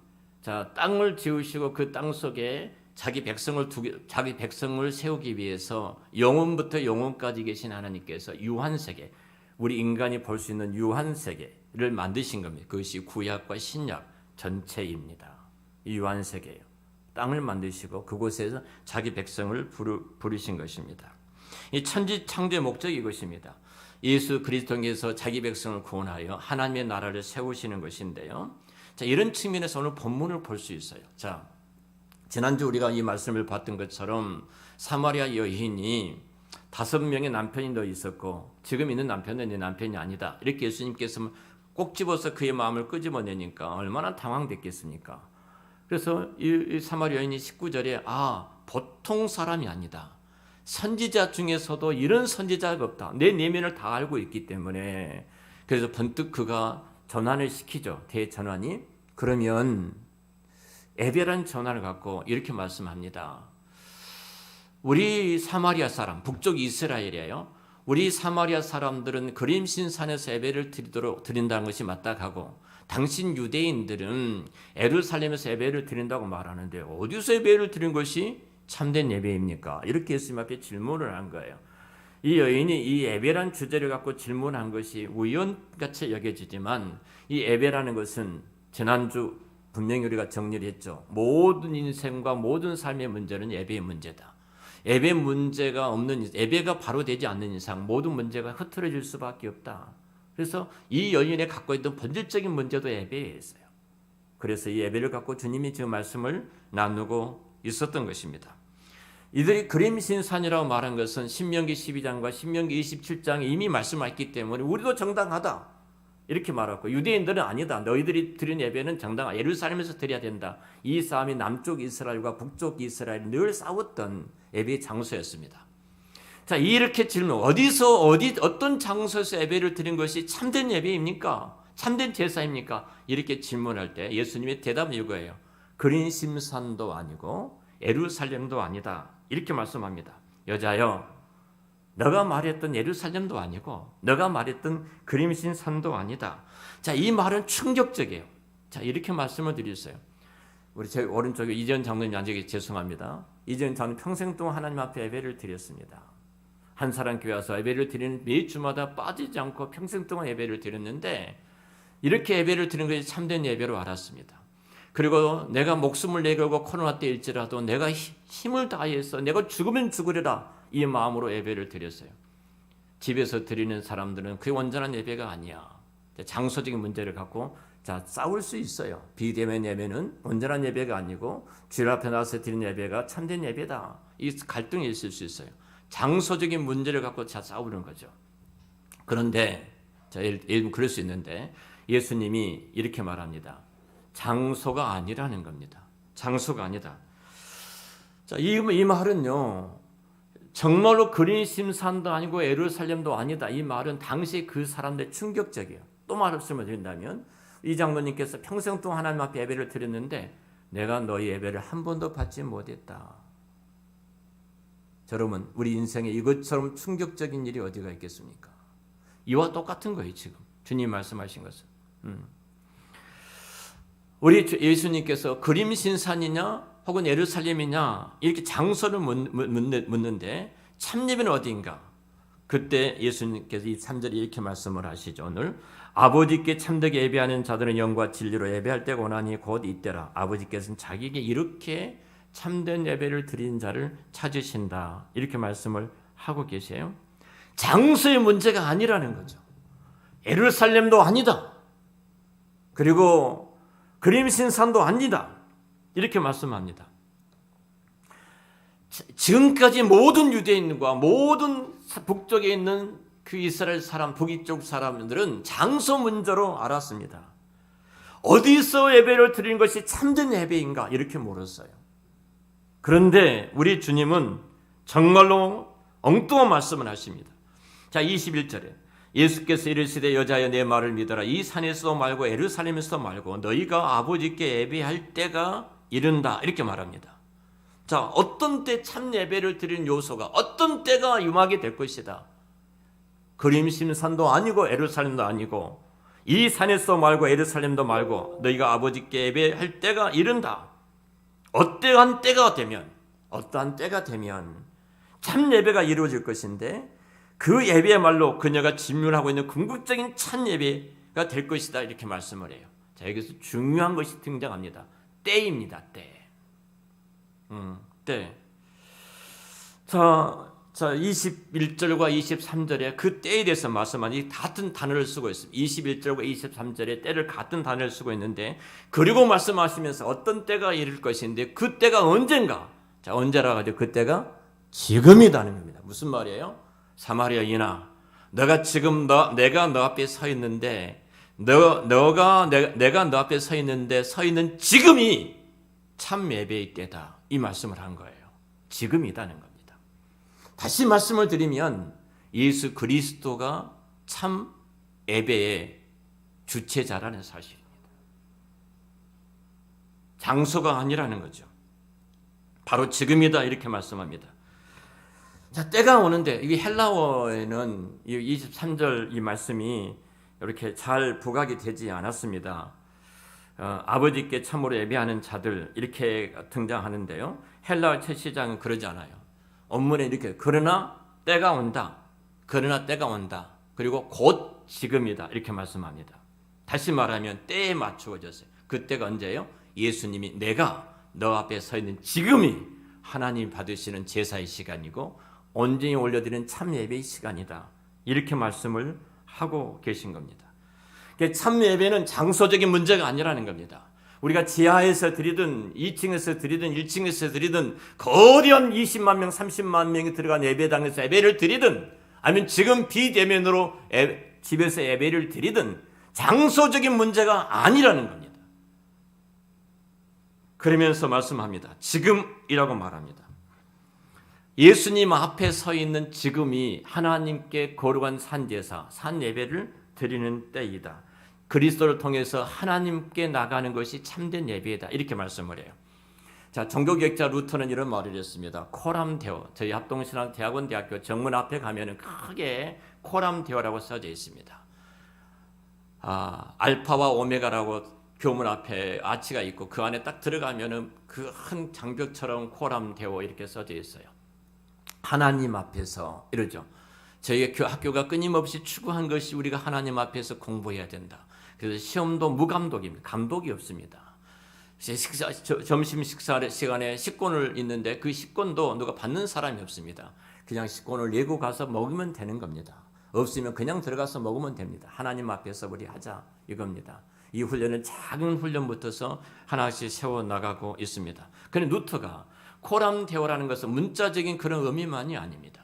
땅을 지으시고 그 땅 속에 자기 백성을 세우기 위해서 영원부터 영원까지 계신 하나님께서 유한세계, 우리 인간이 볼 수 있는 유한세계를 만드신 겁니다. 그것이 구약과 신약 전체입니다. 이 유한세계예요. 땅을 만드시고 그곳에서 자기 백성을 부르신 것입니다. 이 천지 창조의 목적이 이것입니다. 예수 그리스도께서 자기 백성을 구원하여 하나님의 나라를 세우시는 것인데요. 자, 이런 측면에서 오늘 본문을 볼 수 있어요. 자, 지난주 우리가 이 말씀을 봤던 것처럼 사마리아 여인이 5명의 남편이 더 있었고 지금 있는 남편은 내 남편이 아니다. 이렇게 예수님께서 꼭 집어서 그의 마음을 끄집어내니까 얼마나 당황됐겠습니까? 그래서 이 사마리아 여인이 19절에 보통 사람이 아니다. 선지자 중에서도 이런 선지자가 없다. 내 내면을 다 알고 있기 때문에 그래서 번뜩 그가 전환을 시키죠. 대전환이. 그러면 에베란 전환을 갖고 이렇게 말씀합니다. 우리 사마리아 사람, 북쪽 이스라엘이에요. 우리 사마리아 사람들은 그림신산에서 예배를 드린다는 것이 맞다고 당신 유대인들은 예루살렘에서 예배를 드린다고 말하는데 어디서 예배를 드린 것이 참된 예배입니까? 이렇게 예수님 앞에 질문을 한 거예요. 이 여인이 이 예배란 주제를 갖고 질문한 것이 우연같이 여겨지지만 이 예배라는 것은 지난주 분명히 우리가 정리를 했죠. 모든 인생과 모든 삶의 문제는 예배의 문제다. 예배 문제가 없는, 예배가 바로 되지 않는 이상 모든 문제가 흐트러질 수밖에 없다. 그래서 이 여인이 갖고 있던 본질적인 문제도 예배였어요. 그래서 이 예배를 갖고 주님이 지금 말씀을 나누고 있었던 것입니다. 이들이 그림신산이라고 말한 것은 신명기 12장과 신명기 27장에 이미 말씀했기 때문에 우리도 정당하다 이렇게 말하고, 유대인들은 아니다. 너희들이 드린 예배는 정당하다. 예루살렘에서 드려야 된다. 이 싸움이 남쪽 이스라엘과 북쪽 이스라엘이 늘 싸웠던 예배의 장소였습니다. 자, 이렇게 질문, 어떤 장소에서 예배를 드린 것이 참된 예배입니까? 참된 제사입니까? 이렇게 질문할 때 예수님의 대답은 이거예요. 그린심산도 아니고 예루살렘도 아니다. 이렇게 말씀합니다. 여자여, 너가 말했던 예루살렘도 아니고 너가 말했던 그림신 산도 아니다. 자, 이 말은 충격적이에요. 자, 이렇게 말씀을 드렸어요. 우리 제 오른쪽에 이재현 장로님 앉아 계시 죄송합니다. 이재현 장로님 평생 동안 하나님 앞에 예배를 드렸습니다. 한 사람 교회 와서 예배를 드리는 매 주마다 빠지지 않고 평생 동안 예배를 드렸는데 이렇게 예배를 드리는 것이 참된 예배로 알았습니다. 그리고 내가 목숨을 내걸고 코로나 때일지라도 내가 힘을 다해서 내가 죽으면 죽으리라 이 마음으로 예배를 드렸어요. 집에서 드리는 사람들은 그게 온전한 예배가 아니야. 장소적인 문제를 갖고 싸울 수 있어요. 비대면 예배는 온전한 예배가 아니고 주일 앞에 나와서 드리는 예배가 참된 예배다. 이 갈등이 있을 수 있어요. 장소적인 문제를 갖고 싸우는 거죠. 그런데 예를 들면 그럴 수 있는데 예수님이 이렇게 말합니다. 장소가 아니라는 겁니다. 장소가 아니다. 자, 이 말은요, 정말로 그린심산도 아니고 예루살렘도 아니다. 이 말은 당시 그 사람들 충격적이에요. 또 말씀을 드린다면 이 장로님께서 평생 동안 하나님 앞에 예배를 드렸는데 내가 너희 예배를 한 번도 받지 못했다. 여러분, 우리 인생에 이것처럼 충격적인 일이 어디가 있겠습니까? 이와 똑같은 거예요. 지금 주님 말씀하신 것은. 우리 예수님께서 그림신산이냐 혹은 예루살렘이냐 이렇게 장소를 묻는데 참예배는 어디인가? 그때 예수님께서 이 3절에 이렇게 말씀을 하시죠. 오늘 아버지께 참되게 예배하는 자들은 영과 진리로 예배할 때가 오나니 곧 이때라. 아버지께서는 자기에게 이렇게 참된 예배를 드린 자를 찾으신다. 이렇게 말씀을 하고 계세요. 장소의 문제가 아니라는 거죠. 예루살렘도 아니다. 그리고 그림신산도 아니다. 이렇게 말씀합니다. 지금까지 모든 유대인과 모든 북쪽에 있는 그 이스라엘 사람, 북이쪽 사람들은 장소 문제로 알았습니다. 어디서 예배를 드리는 것이 참된 예배인가? 이렇게 물었어요. 그런데 우리 주님은 정말로 엉뚱한 말씀을 하십니다. 자, 21절에 예수께서 이르시되 여자여 내 말을 믿어라. 이 산에서도 말고 예루살렘에서도 말고 너희가 아버지께 예배할 때가 이른다. 이렇게 말합니다. 자, 어떤 때 참 예배를 드리는 요소가 어떤 때가 임하게 될 것이다. 그림심산도 아니고 예루살렘도 아니고 이 산에서 말고 예루살렘도 말고 너희가 아버지께 예배할 때가 이른다. 어떠한 때가 되면 참 예배가 이루어질 것인데 그 예배야말로 그녀가 질문하고 있는 궁극적인 참 예배가 될 것이다. 이렇게 말씀을 해요. 자, 여기서 중요한 것이 등장합니다. 때입니다. 때. 자, 자, 21절과 23절에 그 때에 대해서 말씀하니 같은 단어를 쓰고 있습니다. 21절과 23절에 때를 같은 단어를 쓰고 있는데, 그리고 말씀하시면서 어떤 때가 이를 것인데 그 때가 언젠가. 자, 언제라 가지고 그 때가 지금이라는 겁니다. 무슨 말이에요? 사마리아인아, 너가 지금 내가 너 앞에 서 있는데 내가 너 앞에 서 있는데 서 있는 지금이 참 예배의 때다. 이 말씀을 한 거예요. 지금이라는 겁니다. 다시 말씀을 드리면 예수 그리스도가 참 예배의 주체자라는 사실입니다. 장소가 아니라는 거죠. 바로 지금이다 이렇게 말씀합니다. 자, 때가 오는데 이게 헬라어에는 이 23절 이 말씀이 이렇게 잘 부각이 되지 않았습니다. 아버지께 참으로 예배하는 자들 이렇게 등장하는데요. 헬라어 첫 시장은 그러지 않아요. 원문에 이렇게 그러나 때가 온다. 그러나 때가 온다. 그리고 곧 지금이다. 이렇게 말씀합니다. 다시 말하면 때에 맞추어졌어요. 그 때가 언제예요? 예수님이 내가 너 앞에 서 있는 지금이 하나님 받으시는 제사의 시간이고 온전히 올려드리는 참 예배의 시간이다. 이렇게 말씀을 하고 계신 겁니다. 참 예배는 장소적인 문제가 아니라는 겁니다. 우리가 지하에서 드리든 2층에서 드리든 1층에서 드리든 거대한 20만 명, 30만 명이 들어간 예배당에서 예배를 드리든 아니면 지금 비대면으로 집에서 예배를 드리든 장소적인 문제가 아니라는 겁니다. 그러면서 말씀합니다. 지금이라고 말합니다. 예수님 앞에 서 있는 지금이 하나님께 거룩한 산제사, 산예배를 드리는 때이다. 그리스도를 통해서 하나님께 나가는 것이 참된 예배이다. 이렇게 말씀을 해요. 자, 종교개혁자 루터는 이런 말을 했습니다. 코람데오, 저희 합동신앙대학원 대학교 정문 앞에 가면은 크게 코람데오라고 써져 있습니다. 알파와 오메가라고 교문 앞에 아치가 있고 그 안에 딱 들어가면은 그 큰 장벽처럼 코람데오 이렇게 써져 있어요. 하나님 앞에서 이러죠. 저희가 학교가 끊임없이 추구한 것이 우리가 하나님 앞에서 공부해야 된다. 그래서 시험도 무감독입니다. 감독이 없습니다. 점심 식사 시간에 식권을 있는데 그 식권도 누가 받는 사람이 없습니다. 그냥 식권을 내고 가서 먹으면 되는 겁니다. 없으면 그냥 들어가서 먹으면 됩니다. 하나님 앞에서 우리 하자 이겁니다. 이 훈련은 작은 훈련부터서 하나씩 세워나가고 있습니다. 그런데 루터가 코람데오라는 것은 문자적인 그런 의미만이 아닙니다.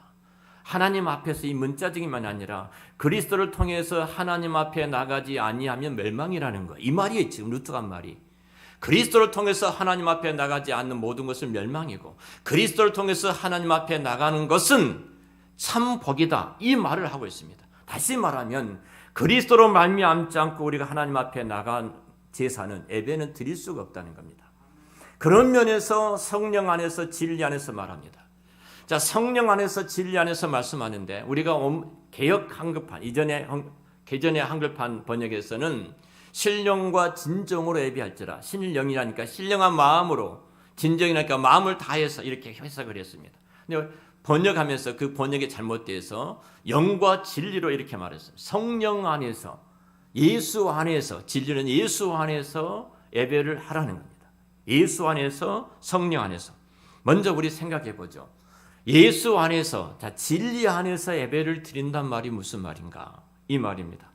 하나님 앞에서 이 문자적인만이 아니라 그리스도를 통해서 하나님 앞에 나가지 아니하면 멸망이라는 거. 이 말이에요. 지금 루터가 한 말이. 그리스도를 통해서 하나님 앞에 나가지 않는 모든 것은 멸망이고 그리스도를 통해서 하나님 앞에 나가는 것은 참 복이다. 이 말을 하고 있습니다. 다시 말하면 그리스도로 말미암지 않고 우리가 하나님 앞에 나간 제사는 예배는 드릴 수가 없다는 겁니다. 그런 면에서 성령 안에서 진리 안에서 말합니다. 자, 성령 안에서 진리 안에서 말씀하는데 우리가 개역 한글판 개전의 한글판 번역에서는 신령과 진정으로 예배할지라, 신령이라니까 신령한 마음으로, 진정이라니까 마음을 다해서 이렇게 해석을 했습니다. 근데 번역하면서 그 번역이 잘못돼서 영과 진리로 이렇게 말했어요. 성령 안에서, 예수 안에서, 진리는 예수 안에서 예배를 하라는 겁니다. 예수 안에서, 성령 안에서. 먼저 우리 생각해 보죠. 예수 안에서, 자, 진리 안에서 예배를 드린단 말이 무슨 말인가? 이 말입니다.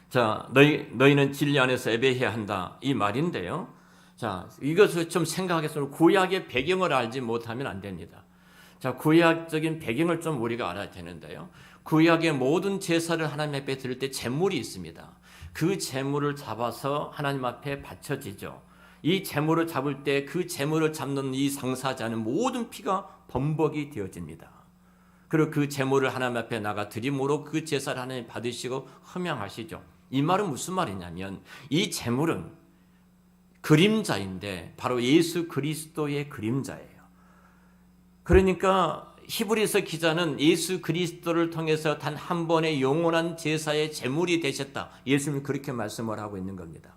자, 너희는 진리 안에서 예배해야 한다. 이 말인데요. 자, 이것을 좀 생각해서 구약의 배경을 알지 못하면 안 됩니다. 자, 구약적인 배경을 좀 우리가 알아야 되는데요. 구약의 모든 제사를 하나님 앞에 드릴 때 제물이 있습니다. 그 제물을 잡아서 하나님 앞에 바쳐지죠. 이 제물을 잡을 때 그 제물을 잡는 이 상사자는 모든 피가 범벅이 되어집니다. 그리고 그 제물을 하나님 앞에 나가 드림으로 그 제사를 하나님 받으시고 흠양하시죠. 이 말은 무슨 말이냐면 이 제물은 그림자인데 바로 예수 그리스도의 그림자예요. 그러니까 히브리서 기자는 예수 그리스도를 통해서 단 한 번의 영원한 제사의 제물이 되셨다. 예수님이 그렇게 말씀을 하고 있는 겁니다.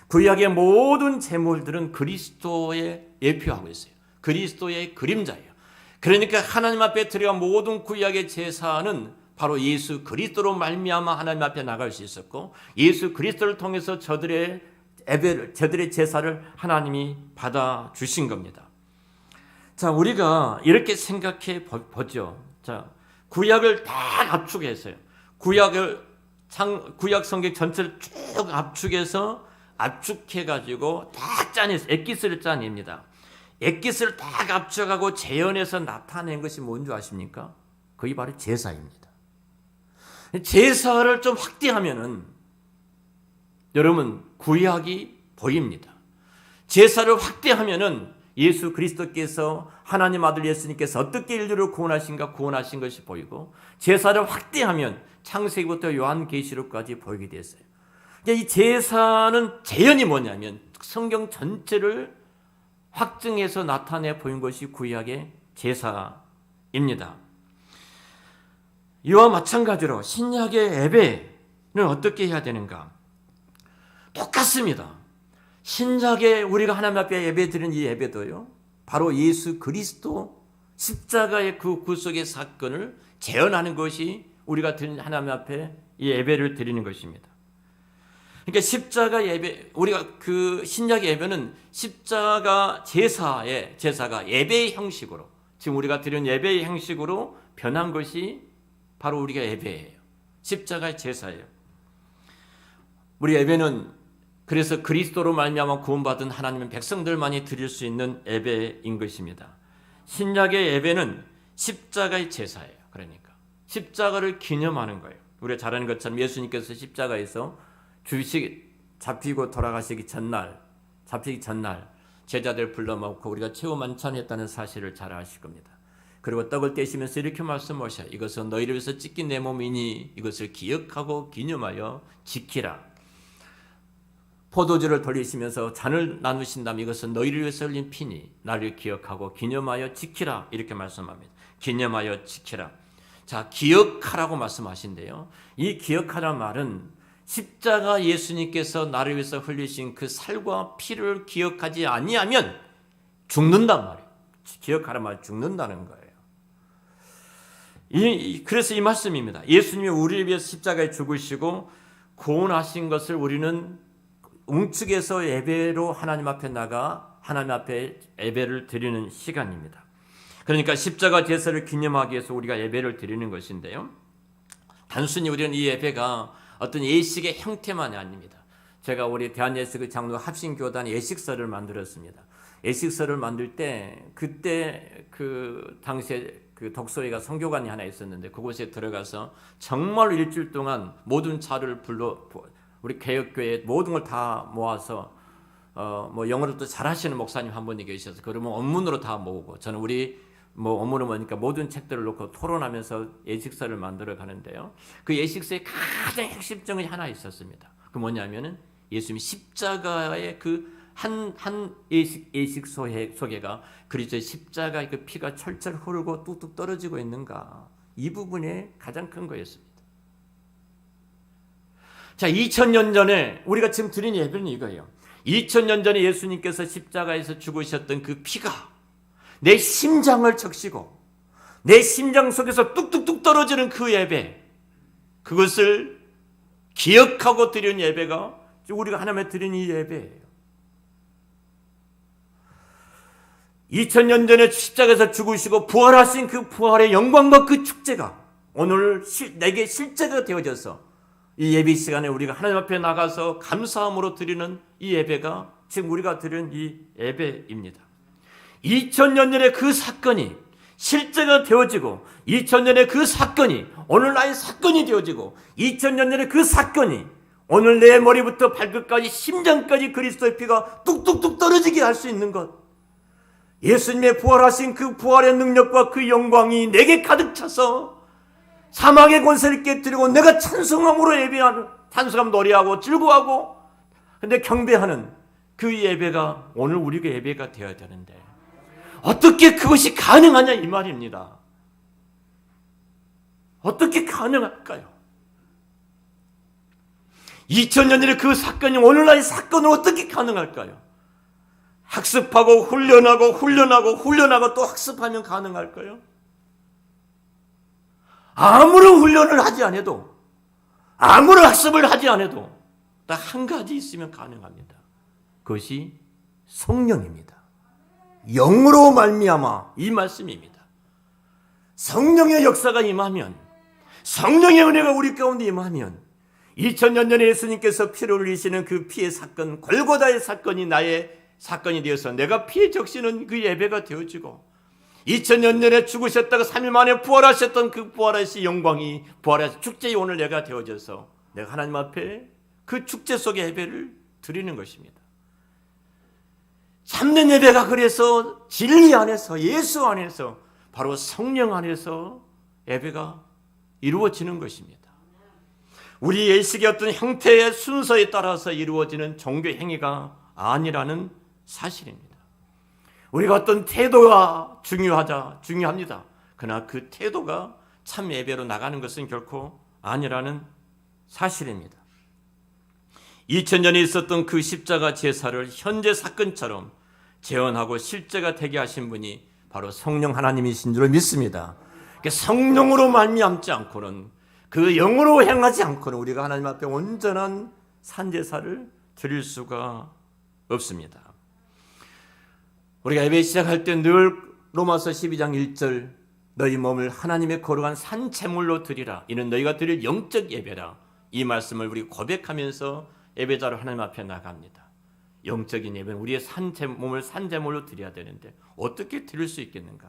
구약의 모든 제물들은 그리스도에 예표하고 있어요. 그리스도의 그림자예요. 그러니까 하나님 앞에 드려간 모든 구약의 제사는 바로 예수 그리스도로 말미암아 하나님 앞에 나갈 수 있었고 예수 그리스도를 통해서 저들의 예배를, 저들의 제사를 하나님이 받아 주신 겁니다. 자, 우리가 이렇게 생각해 보죠. 자, 구약을 다 압축했어요. 구약 성경 전체를 쭉 압축해가지고 다 짜냈어요. 엑기스를 짜냅니다. 엑기스를 다 압축하고 재현해서 나타낸 것이 뭔지 아십니까? 그게 바로 제사입니다. 제사를 좀 확대하면은 여러분 구약이 보입니다. 제사를 확대하면은 예수 그리스도께서 하나님 아들 예수님께서 어떻게 인류를 구원하신 것이 보이고, 제사를 확대하면 창세기부터 요한계시록까지 보이게 됐어요. 이 제사는 재현이 뭐냐면 성경 전체를 확증해서 나타내 보인 것이 구약의 제사입니다. 이와 마찬가지로 신약의 예배는 어떻게 해야 되는가? 똑같습니다. 신약에 우리가 하나님 앞에 예배 드리는 이 예배도요, 바로 예수 그리스도 십자가의 그 구속의 사건을 재현하는 것이 우리가 드리는 하나님 앞에 이 예배를 드리는 것입니다. 그러니까 십자가 예배, 우리가 그 신약 예배는 십자가 제사가 예배의 형식으로, 지금 우리가 드리는 예배의 형식으로 변한 것이 바로 우리가 예배예요. 십자가의 제사예요. 우리 예배는 그래서 그리스도로 말미암아 구원받은 하나님의 백성들만이 드릴 수 있는 예배인 것입니다. 신약의 예배는 십자가의 제사예요. 그러니까 십자가를 기념하는 거예요. 우리가 잘 아는 것처럼 예수님께서 십자가에서 잡히고 돌아가시기 전날 제자들 불러모으고 우리가 최후 만찬했다는 사실을 잘 아실 겁니다. 그리고 떡을 떼시면서 이렇게 말씀하셔요. 이것은 너희를 위해서 찢긴 내 몸이니 이것을 기억하고 기념하여 지키라. 포도주를 돌리시면서 잔을 나누신다면 이것은 너희를 위해서 흘린 피니 나를 기억하고 기념하여 지키라. 이렇게 말씀합니다. 기념하여 지키라. 자, 기억하라고 말씀하신대요. 이 기억하라 말은 십자가 예수님께서 나를 위해서 흘리신 그 살과 피를 기억하지 아니하면 죽는단 말이에요. 기억하라 말 죽는다는 거예요. 그래서 이 말씀입니다. 예수님이 우리를 위해서 십자가에 죽으시고 구원하신 것을 우리는 웅측에서 예배로 하나님 앞에 나가 하나님 앞에 예배를 드리는 시간입니다. 그러니까 십자가 제사를 기념하기 위해서 우리가 예배를 드리는 것인데요. 단순히 우리는 이 예배가 어떤 예식의 형태만이 아닙니다. 제가 우리 대한예식 장로 합신교단 예식서를 만들었습니다. 예식서를 만들 때 그때 그 당시에 그 독서회가 성교관이 하나 있었는데 그곳에 들어가서 정말 일주일 동안 모든 차를 우리 개혁교회 모든 걸 다 모아서 뭐 영어를 또 잘하시는 목사님 한 분이 계셔서 그러면 원문으로 다 모으고 저는 우리 뭐 원문을 모으니까 모든 책들을 놓고 토론하면서 예식서를 만들어 가는데요. 그 예식서에 가장 핵심적인 하나 있었습니다. 그 뭐냐면은 예수님이 십자가의 그 한 예식 소개가 그리스도의 십자가의 그 피가 철철 흐르고 뚝뚝 떨어지고 있는가, 이 부분에 가장 큰 거였습니다. 자, 2000년 전에 우리가 지금 드린 예배는 이거예요. 2000년 전에 예수님께서 십자가에서 죽으셨던 그 피가 내 심장을 적시고 내 심장 속에서 뚝뚝뚝 떨어지는 그 예배, 그것을 기억하고 드린 예배가 우리가 하나님에 드린 이 예배예요. 2000년 전에 십자가에서 죽으시고 부활하신 그 부활의 영광과 그 축제가 오늘 내게 실제가 되어져서 이 예배 시간에 우리가 하나님 앞에 나가서 감사함으로 드리는 이 예배가 지금 우리가 드리는 이 예배입니다. 2000년 전에 그 사건이 실제가 되어지고 2000년에 그 사건이 오늘 나의 사건이 되어지고 2000년 전에 그 사건이 오늘 내 머리부터 발끝까지 심장까지 그리스도의 피가 뚝뚝뚝 떨어지게 할 수 있는 것, 예수님의 부활하신 그 부활의 능력과 그 영광이 내게 가득 차서 사망의 권세를 깨뜨리고 내가 찬송함으로 예배하는, 찬송함 노래하고 즐거워하고 근데 경배하는 그 예배가 오늘 우리가 예배가 되어야 되는데 어떻게 그것이 가능하냐 이 말입니다. 어떻게 가능할까요? 2000년 전에 그 사건이 오늘날의 사건으로 어떻게 가능할까요? 학습하고 훈련하고 또 학습하면 가능할까요? 아무런 훈련을 하지 않아도, 아무런 학습을 하지 않아도 딱 한 가지 있으면 가능합니다. 그것이 성령입니다. 영으로 말미암아 이 말씀입니다. 성령의 역사가 임하면, 성령의 은혜가 우리 가운데 임하면 2000년 전에 예수님께서 피를 흘리시는 그 피의 사건, 골고다의 사건이 나의 사건이 되어서 내가 피에 적시는 그 예배가 되어지고 2000년 전에 죽으셨다가 3일 만에 부활하셨던 그 부활하신 영광이 부활하신 축제의 오늘 내가 되어져서 내가 하나님 앞에 그 축제 속의 예배를 드리는 것입니다. 참된 예배가 그래서 진리 안에서, 예수 안에서, 바로 성령 안에서 예배가 이루어지는 것입니다. 우리 예식의 어떤 형태의 순서에 따라서 이루어지는 종교 행위가 아니라는 사실입니다. 우리가 어떤 태도가 중요합니다. 그러나 그 태도가 참 예배로 나가는 것은 결코 아니라는 사실입니다. 2000년에 있었던 그 십자가 제사를 현재 사건처럼 재현하고 실제가 되게 하신 분이 바로 성령 하나님이신 줄 믿습니다. 성령으로 말미암지 않고는, 그 영으로 행하지 않고는 우리가 하나님 앞에 온전한 산제사를 드릴 수가 없습니다. 우리가 예배 시작할 때 늘 로마서 12장 1절 너희 몸을 하나님의 거룩한 산제물로 드리라. 이는 너희가 드릴 영적 예배라. 이 말씀을 우리 고백하면서 예배자로 하나님 앞에 나갑니다. 영적인 예배는 우리의 몸을 산제물로 드려야 되는데 어떻게 드릴 수 있겠는가?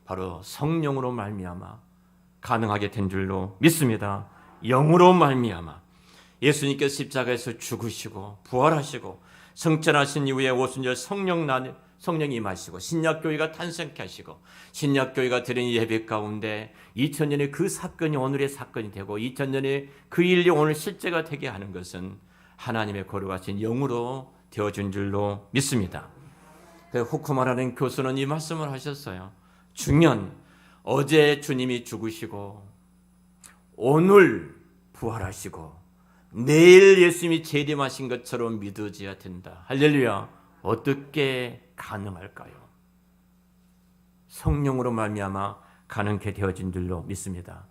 바로 성령으로 말미암아 가능하게 된 줄로 믿습니다. 영으로 말미암아 예수님께서 십자가에서 죽으시고 부활하시고 성천하신 이후에 오순절 성령이 임하시고 신약교회가 탄생케 하시고 신약교회가 드린 예배 가운데 2000년의 그 사건이 오늘의 사건이 되고 2000년의 그 일이 오늘 실제가 되게 하는 것은 하나님의 거룩하신 영으로 되어준 줄로 믿습니다. 후쿠마라는 교수는 이 말씀을 하셨어요. 중년, 어제 주님이 죽으시고 오늘 부활하시고 내일 예수님이 재림하신 것처럼 믿어져야 된다. 할렐루야. 어떻게 가능할까요? 성령으로 말미암아 가능케 되어진 줄로 믿습니다.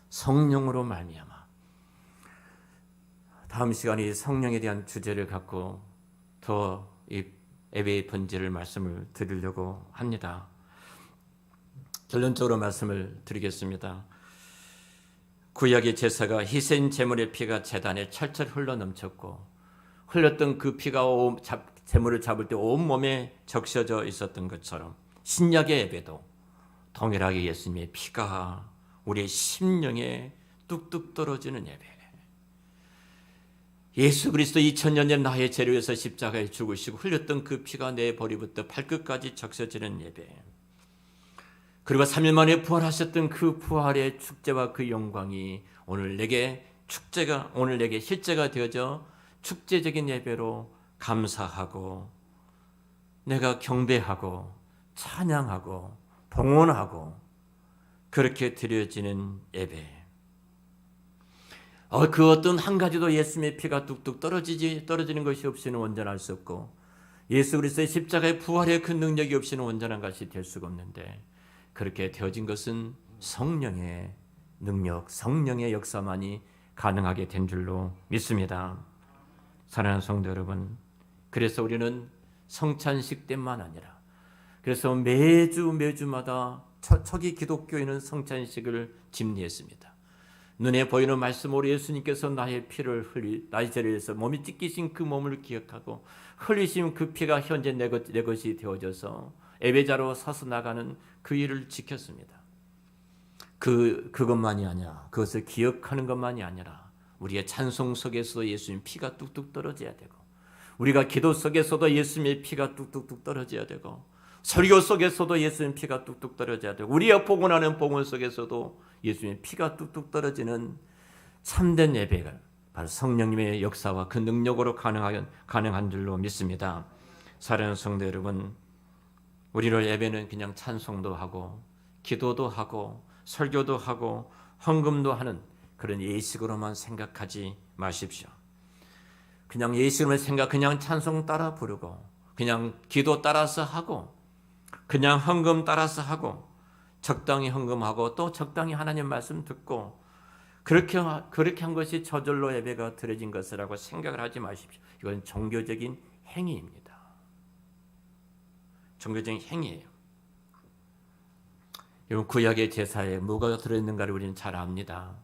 성령으로 말미암아. 다음 시간에 성령에 대한 주제를 갖고 더 이 예배의 본질을 말씀을 드리려고 합니다. 결론적으로 말씀을 드리겠습니다. 구약의 제사가 희생 제물의 피가 제단에 철철 흘러 넘쳤고 흘렀던 그 피가 제물을 잡을 때 온몸에 적셔져 있었던 것처럼 신약의 예배도 동일하게 예수님의 피가 우리의 심령에 뚝뚝 떨어지는 예배. 예수 그리스도 2000년 전 나의 죄를 위해서 십자가에 죽으시고 흘렸던 그 피가 내 머리부터 발끝까지 적셔지는 예배. 그리고 3일 만에 부활하셨던 그 부활의 축제와 그 영광이 오늘 내게 실제가 되어져 축제적인 예배로 감사하고 내가 경배하고 찬양하고 봉헌하고 그렇게 드려지는 예배. 그 어떤 한 가지도 예수님의 피가 뚝뚝 떨어지는 것이 없이는 온전할 수 없고 예수 그리스도의 십자가의 부활의 그 능력이 없이는 온전한 것이 될 수가 없는데 그렇게 되어진 것은 성령의 능력, 성령의 역사만이 가능하게 된 줄로 믿습니다. 사랑하는 성도 여러분, 그래서 우리는 성찬식 때만 아니라 그래서 매주마다 초기 기독교인은 성찬식을 집리했습니다. 눈에 보이는 말씀으로 예수님께서 나의 죄를 위해서 몸이 찢기신 그 몸을 기억하고 흘리신 그 피가 현재 내 것이 되어져서 예배자로 서서 나가는 그 일을 지켰습니다. 그것만이 아니라 그것을 기억하는 것만이 아니라 우리의 찬송 속에서도 예수님 피가 뚝뚝 떨어져야 되고 우리가 기도 속에서도 예수님의 피가 뚝뚝뚝 떨어져야 되고 설교 속에서도 예수님 피가 뚝뚝 떨어져야 되고 우리가 복음하는 복음 속에서도 예수님의 피가 뚝뚝 떨어지는 참된 예배가 바로 성령님의 역사와 그 능력으로 가능한 줄로 믿습니다. 사랑하는 성도 여러분, 우리를 예배는 그냥 찬송도 하고 기도도 하고 설교도 하고 헌금도 하는 그런 예식으로만 생각하지 마십시오. 그냥 예식으로만 그냥 찬송 따라 부르고 그냥 기도 따라서 하고 그냥 헌금 따라서 하고 적당히 헌금하고 또 적당히 하나님 말씀 듣고 그렇게 한 것이 저절로 예배가 드려진 것이라고 생각을 하지 마십시오. 이건 종교적인 행위입니다. 종교적인 행위예요. 여러분, 구약의 제사에 뭐가 들어있는가를 우리는 잘 압니다.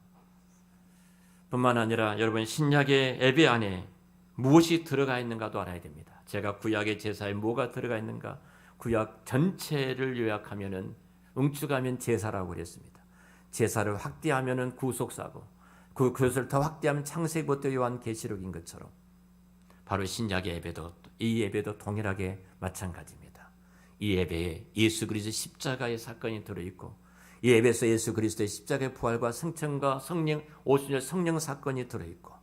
뿐만 아니라 여러분, 신약의 예배 안에 무엇이 들어가 있는가도 알아야 됩니다. 제가 구약의 제사에 뭐가 들어가 있는가, 구약 전체를 요약하면은 응축하면 제사라고 그랬습니다. 제사를 확대하면은 구속사고, 그것을 더 확대하면 창세기부터 요한계시록인 것처럼 바로 신약의 예배도, 이 예배도 동일하게 마찬가지입니다. 이 예배에 예수 그리스도의 십자가의 사건이 들어있고, 이 예배에서 예수 그리스도의 십자가의 부활과 승천과 성령, 오순절 성령 사건이 들어있고,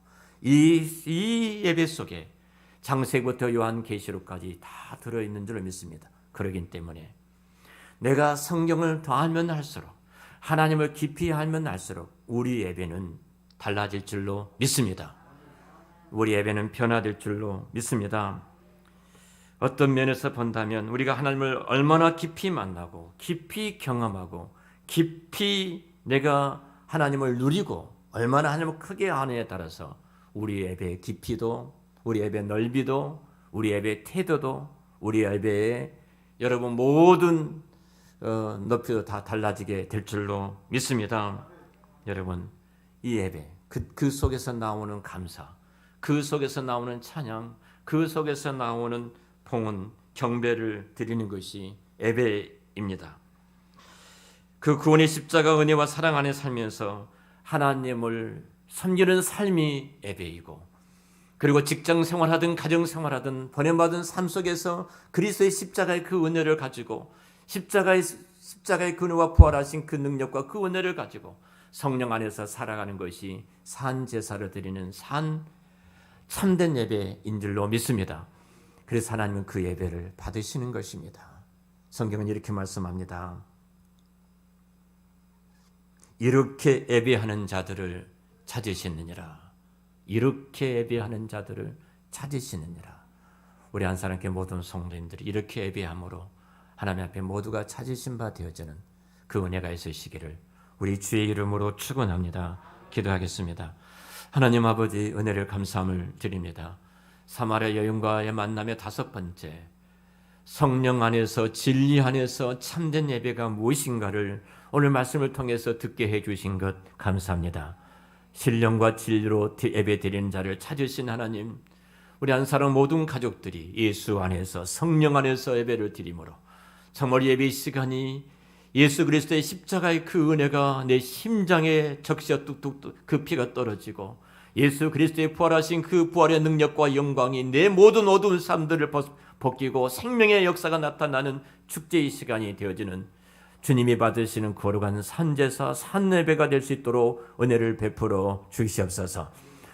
이 예배 속에 창세기부터 요한계시록까지 다 들어있는 줄로 믿습니다. 그러기 때문에 내가 성경을 더 알면 할수록, 하나님을 깊이 알면 알수록 우리 예배는 달라질 줄로 믿습니다. 우리 예배는 변화될 줄로 믿습니다. 어떤 면에서 본다면 우리가 하나님을 얼마나 깊이 만나고 깊이 경험하고 깊이 내가 하나님을 누리고 얼마나 하나님을 크게 아느냐에 따라서 우리 예배의 깊이도, 우리 예배의 넓이도, 우리 예배의 태도도, 우리 예배의 여러분 모든 높이도 다 달라지게 될 줄로 믿습니다. 여러분, 이 예배, 그 속에서 나오는 감사, 그 속에서 나오는 찬양, 그 속에서 나오는 봉헌, 경배를 드리는 것이 예배입니다. 그 구원의 십자가 은혜와 사랑 안에 살면서 하나님을 섬기는 삶이 예배이고, 그리고 직장 생활하든 가정 생활하든 번영받은 삶 속에서 그리스도의 십자가의 그 은혜를 가지고, 십자가의 그 은혜와 부활하신 그 능력과 그 은혜를 가지고 성령 안에서 살아가는 것이 산 제사를 드리는 참된 예배인 줄로 믿습니다. 그래서 하나님은 그 예배를 받으시는 것입니다. 성경은 이렇게 말씀합니다. 이렇게 예배하는 자들을 찾으시느니라. 이렇게 예배하는 자들을 찾으시느니라. 우리 한 사람께 모든 성도님들이 이렇게 예배함으로 하나님 앞에 모두가 찾으신 바 되어지는 그 은혜가 있으시기를 우리 주의 이름으로 축원합니다. 기도하겠습니다. 하나님 아버지, 은혜를 감사함을 드립니다. 사마리아 여인과의 만남의 5번째, 성령 안에서 진리 안에서 참된 예배가 무엇인가를 오늘 말씀을 통해서 듣게 해주신 것 감사합니다. 신령과 진리로 예배 드리는 자를 찾으신 하나님, 우리 한 사람 모든 가족들이 예수 안에서 성령 안에서 예배를 드림으로 정말 예배 시간이 예수 그리스도의 십자가의 그 은혜가 내 심장에 적셔 뚝뚝 그 피가 떨어지고, 예수 그리스도의 부활하신 그 부활의 능력과 영광이 내 모든 어두운 삶들을 벗기고 생명의 역사가 나타나는 축제의 시간이 되어지는 주님이 받으시는 거룩한 산제사 산예배가 될 수 있도록 은혜를 베풀어 주시옵소서.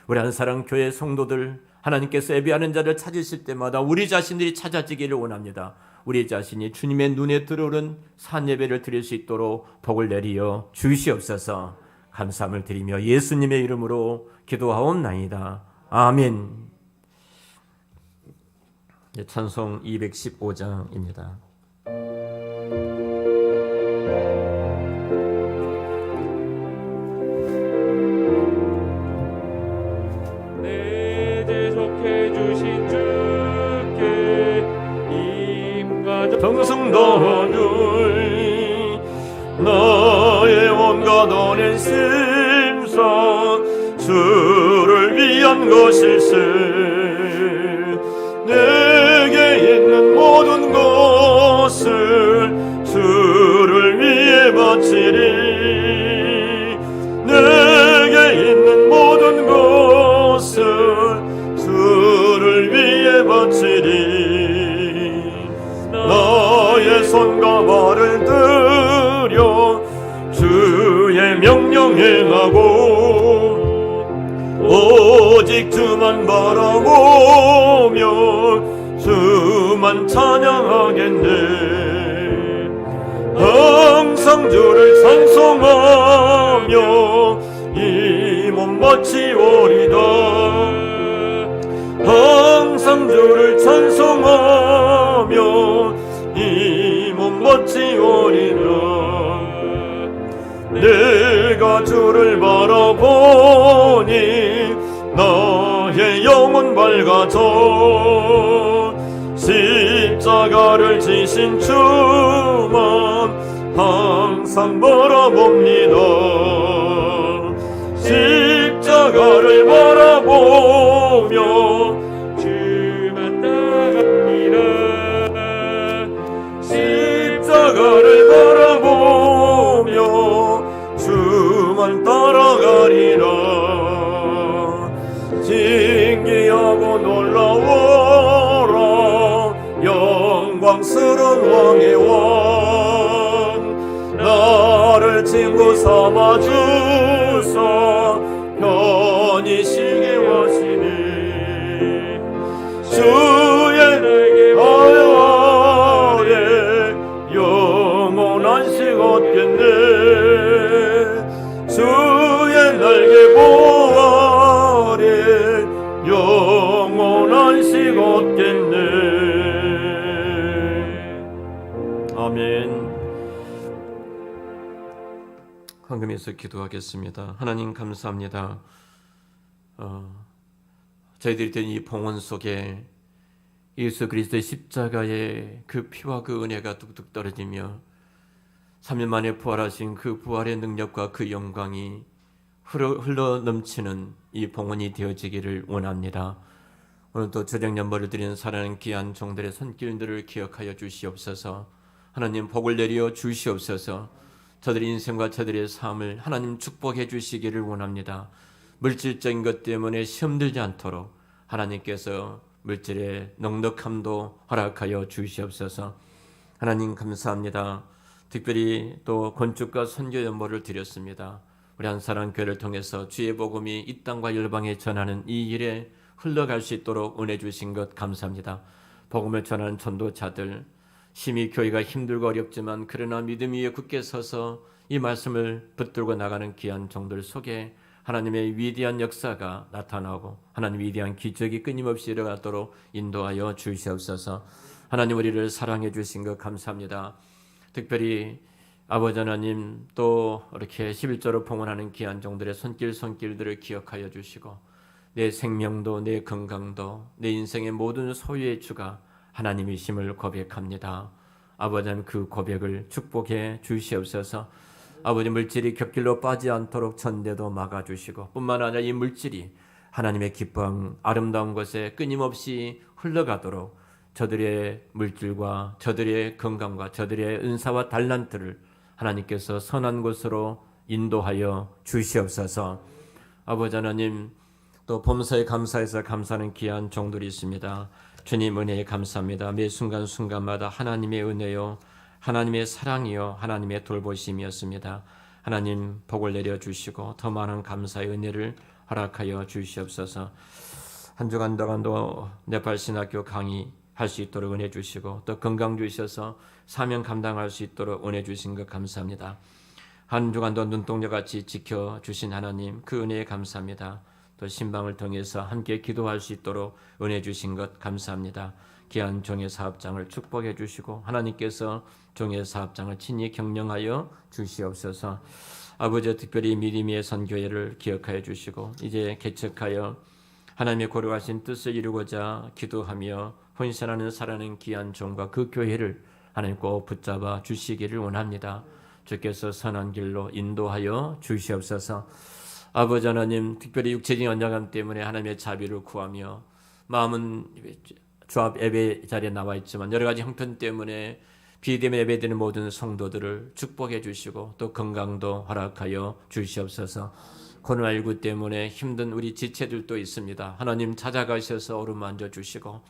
우리 한 사람 교회 성도들, 하나님께서 예배하는 자를 찾으실 때마다 우리 자신들이 찾아지기를 원합니다. 우리 자신이 주님의 눈에 들어오는 산예배를 드릴 수 있도록 복을 내리어 주시옵소서. 감사함을 드리며 예수님의 이름으로 기도하옵나이다. 아멘. 찬송 215장입니다. 내 지속해 주신 주께 임과 정승도들 나의 온갖 오랜 심성 주를 위한 것일세. 내게 있는 모든 것을 주를 위해 바치리. 내게 있는 모든 것을 주를 위해 바치리. 나의 손과 발을 들여 주의 명령 행하고 오직 주만 바라보며 주만 찬양하겠네. 항상 주를 찬송하며 이 몸 바치오리다. 항상 주를 찬송하며 이 몸 바치오리다. 내가 주를 바라보니 나의 영혼 밝아져 십자가 십자가를 지신 주만 항상 바라봅니다. 십자가를 바라보며 주만 따갑니다. 십자가를 바라보며 주만 따라가리라. 신기하고 놀라워라 영광스러운 왕의 왕, 나를 친구 삼아 주사 편히 쉬게 하시니 주의 하여 아래 영원한 식 얻겠네. 주의 날개 보아 아래 영원한 식 얻겠네. 아멘. 황금에서 기도하겠습니다. 하나님 감사합니다. 저희들이 된 이 봉헌 속에 예수 그리스도의 십자가의 그 피와 그 은혜가 뚝뚝 떨어지며 3일 만에 부활하신 그 부활의 능력과 그 영광이 흘러 넘치는 이 봉헌이 되어지기를 원합니다. 오늘도 저녁연보를 드리는 사랑하는 귀한 종들의 손길들을 기억하여 주시옵소서. 하나님 복을 내려 주시옵소서. 저들의 인생과 저들의 삶을 하나님 축복해 주시기를 원합니다. 물질적인 것 때문에 시험 들지 않도록 하나님께서 물질의 넉넉함도 허락하여 주시옵소서. 하나님 감사합니다. 특별히 또 건축과 선교 연보를 드렸습니다. 우리 한사랑교회를 통해서 주의 복음이 이 땅과 열방에 전하는 이 일에 흘러갈 수 있도록 은혜 주신 것 감사합니다. 복음을 전하는 전도자들, 심히 교회가 힘들고 어렵지만 그러나 믿음 위에 굳게 서서 이 말씀을 붙들고 나가는 귀한 종들 속에 하나님의 위대한 역사가 나타나고 하나님 위대한 기적이 끊임없이 일어나도록 인도하여 주시옵소서. 하나님 우리를 사랑해 주신 것 감사합니다. 특별히 아버지 하나님 또 이렇게 11조로 봉헌하는 귀한 종들의 손길들을 기억하여 주시고 내 생명도 내 건강도 내 인생의 모든 소유의 주가 하나님이심을 고백합니다. 아버지 하나님 그 고백을 축복해 주시옵소서. 아버지 물질이 곁길로 빠지지 않도록 천대도 막아주시고 뿐만 아니라 이 물질이 하나님의 기뻐함 아름다운 것에 끊임없이 흘러가도록 저들의 물질과 저들의 건강과 저들의 은사와 달란트를 하나님께서 선한 곳으로 인도하여 주시옵소서. 아버지 하나님 또 범사에 감사해서 감사하는 귀한 종들이 있습니다. 주님 은혜에 감사합니다. 매 순간순간마다 하나님의 은혜요 하나님의 사랑이요 하나님의 돌보심이었습니다. 하나님 복을 내려주시고 더 많은 감사의 은혜를 허락하여 주시옵소서. 한 주간 동안도 네팔 신학교 강의할 수 있도록 은혜 주시고 또 건강 주셔서 사명 감당할 수 있도록 은혜 주신 것 감사합니다. 한 주간도 눈동자같이 지켜주신 하나님 그 은혜에 감사합니다. 또 신방을 통해서 함께 기도할 수 있도록 은혜 주신 것 감사합니다. 귀한 종의 사업장을 축복해 주시고 하나님께서 종의 사업장을 친히 경영하여 주시옵소서. 아버지 특별히 미리미의 선교회를 기억하여 주시고 이제 개척하여 하나님의 고려하신 뜻을 이루고자 기도하며 헌신하는 살아는 귀한 종과 그 교회를 하나님 꼭 붙잡아 주시기를 원합니다. 주께서 선한 길로 인도하여 주시옵소서. 아버지 하나님 특별히 육체적인 연약함 때문에 하나님의 자비를 구하며 마음은 주 앞 예배 자리에 나와 있지만 여러 가지 형편 때문에 비대면 예배드리는 모든 성도들을 축복해 주시고 또 건강도 허락하여 주시옵소서. 코로나19 때문에 힘든 우리 지체들도 있습니다. 하나님 찾아가셔서 어루만져 주시고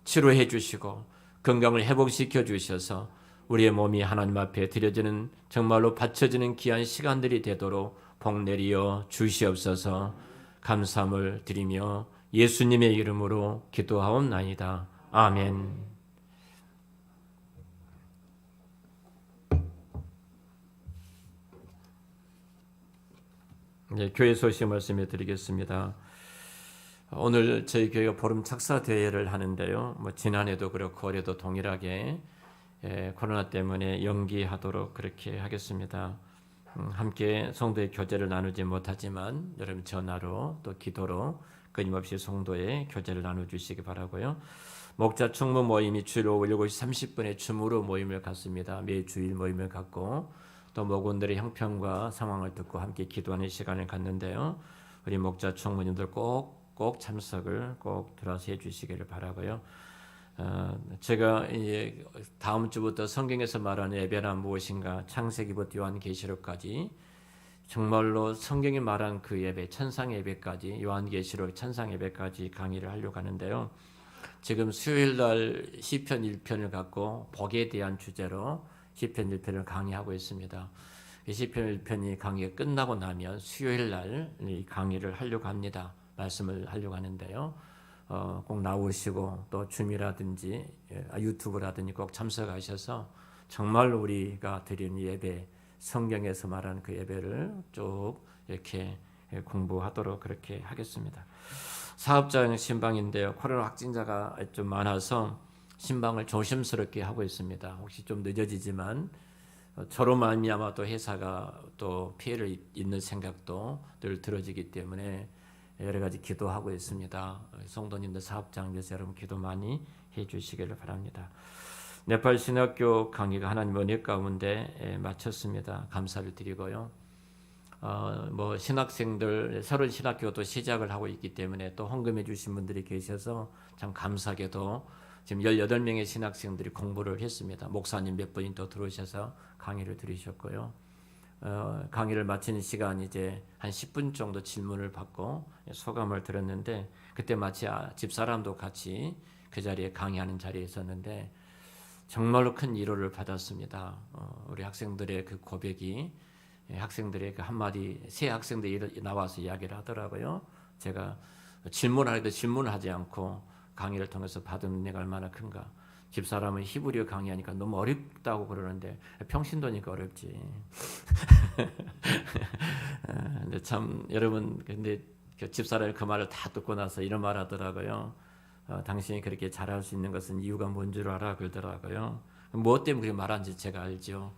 치료해 주시고 건강을 회복시켜 주셔서 우리의 몸이 하나님 앞에 드려지는 정말로 바쳐지는 귀한 시간들이 되도록 복 내리어 주시옵소서. 감사함을 드리며 예수님의 이름으로 기도하옵나이다. 아멘. 네, 교회 소식 말씀해 드리겠습니다. 오늘 저희 교회가 보름 착사 대회를 하는데요. 지난해도 그렇고 올해도 동일하게 코로나 때문에 연기하도록 그렇게 하겠습니다. 함께 성도의 교제를 나누지 못하지만 여러분 전화로 또 기도로 끊임없이 성도의 교제를 나눠주시기 바라고요. 목자 충무 모임이 주일 오후 7시 30분에 줌으로 모임을 갖습니다. 매주일 모임을 갖고 또 목원들의 형편과 상황을 듣고 함께 기도하는 시간을 갖는데요. 우리 목자 총무님들 꼭 참석을 꼭 들어서 해주시기를 바라고요. 제가 이제 다음 주부터 성경에서 말하는 예배란 무엇인가 창세기부터 요한계시록까지 정말로 성경이 말한 그 예배 천상 예배까지 요한계시록 천상 예배까지 강의를 하려고 하는데요. 지금 수요일 날 시편 1편을 갖고 복에 대한 주제로 시편 1편을 강의하고 있습니다. 시편 1편이 강의가 끝나고 나면 수요일 날 이 강의를 하려고 합니다. 말씀을 하려고 하는데요. 꼭 나오시고 또 줌이라든지 유튜브라든지 꼭 참석하셔서 정말로 우리가 드리는 예배 성경에서 말하는 그 예배를 쭉 이렇게 공부하도록 그렇게 하겠습니다. 사업장 신방인데요. 코로나 확진자가 좀 많아서 신방을 조심스럽게 하고 있습니다. 혹시 좀 늦어지지만 저로 말미암아 또 회사가 또 피해를 입는 생각도 늘 들어지기 때문에 여러 가지 기도하고 있습니다. 성도님들 사업장 위해서 여러분 기도 많이 해주시기를 바랍니다. 네팔 신학교 강의가 하나님 은혜 가운데 마쳤습니다. 감사를 드리고요. 뭐 신학생들 새로운 신학교도 시작을 하고 있기 때문에 또 헌금해 주신 분들이 계셔서 참 감사하게도 지금 18명의 신학생들이 공부를 했습니다. 목사님 몇 분이 또 들어오셔서 강의를 들으셨고요. 강의를 마치는 시간 이제 한 10분 정도 질문을 받고 소감을 들었는데 그때 마치 집사람도 같이 그 자리에 강의하는 자리에 있었는데 정말로 큰 위로를 받았습니다. 우리 학생들의 그 고백이 학생들의 그 한마디 새 학생들이 나와서 이야기를 하더라고요. 제가 질문하기도 질문을 하지 않고 강의를 통해서 받은 은혜가 얼마나 큰가. 집사람은 히브리어 강의하니까 너무 어렵다고 그러는데 평신도니까 어렵지. 근데 참 여러분 근데 집사람이 그 말을 다 듣고 나서 이런 말 하더라고요. 당신이 그렇게 잘할 수 있는 것은 이유가 뭔 줄 알아 그러더라고요. 무엇 때문에 그렇게 말하는지 제가 알죠.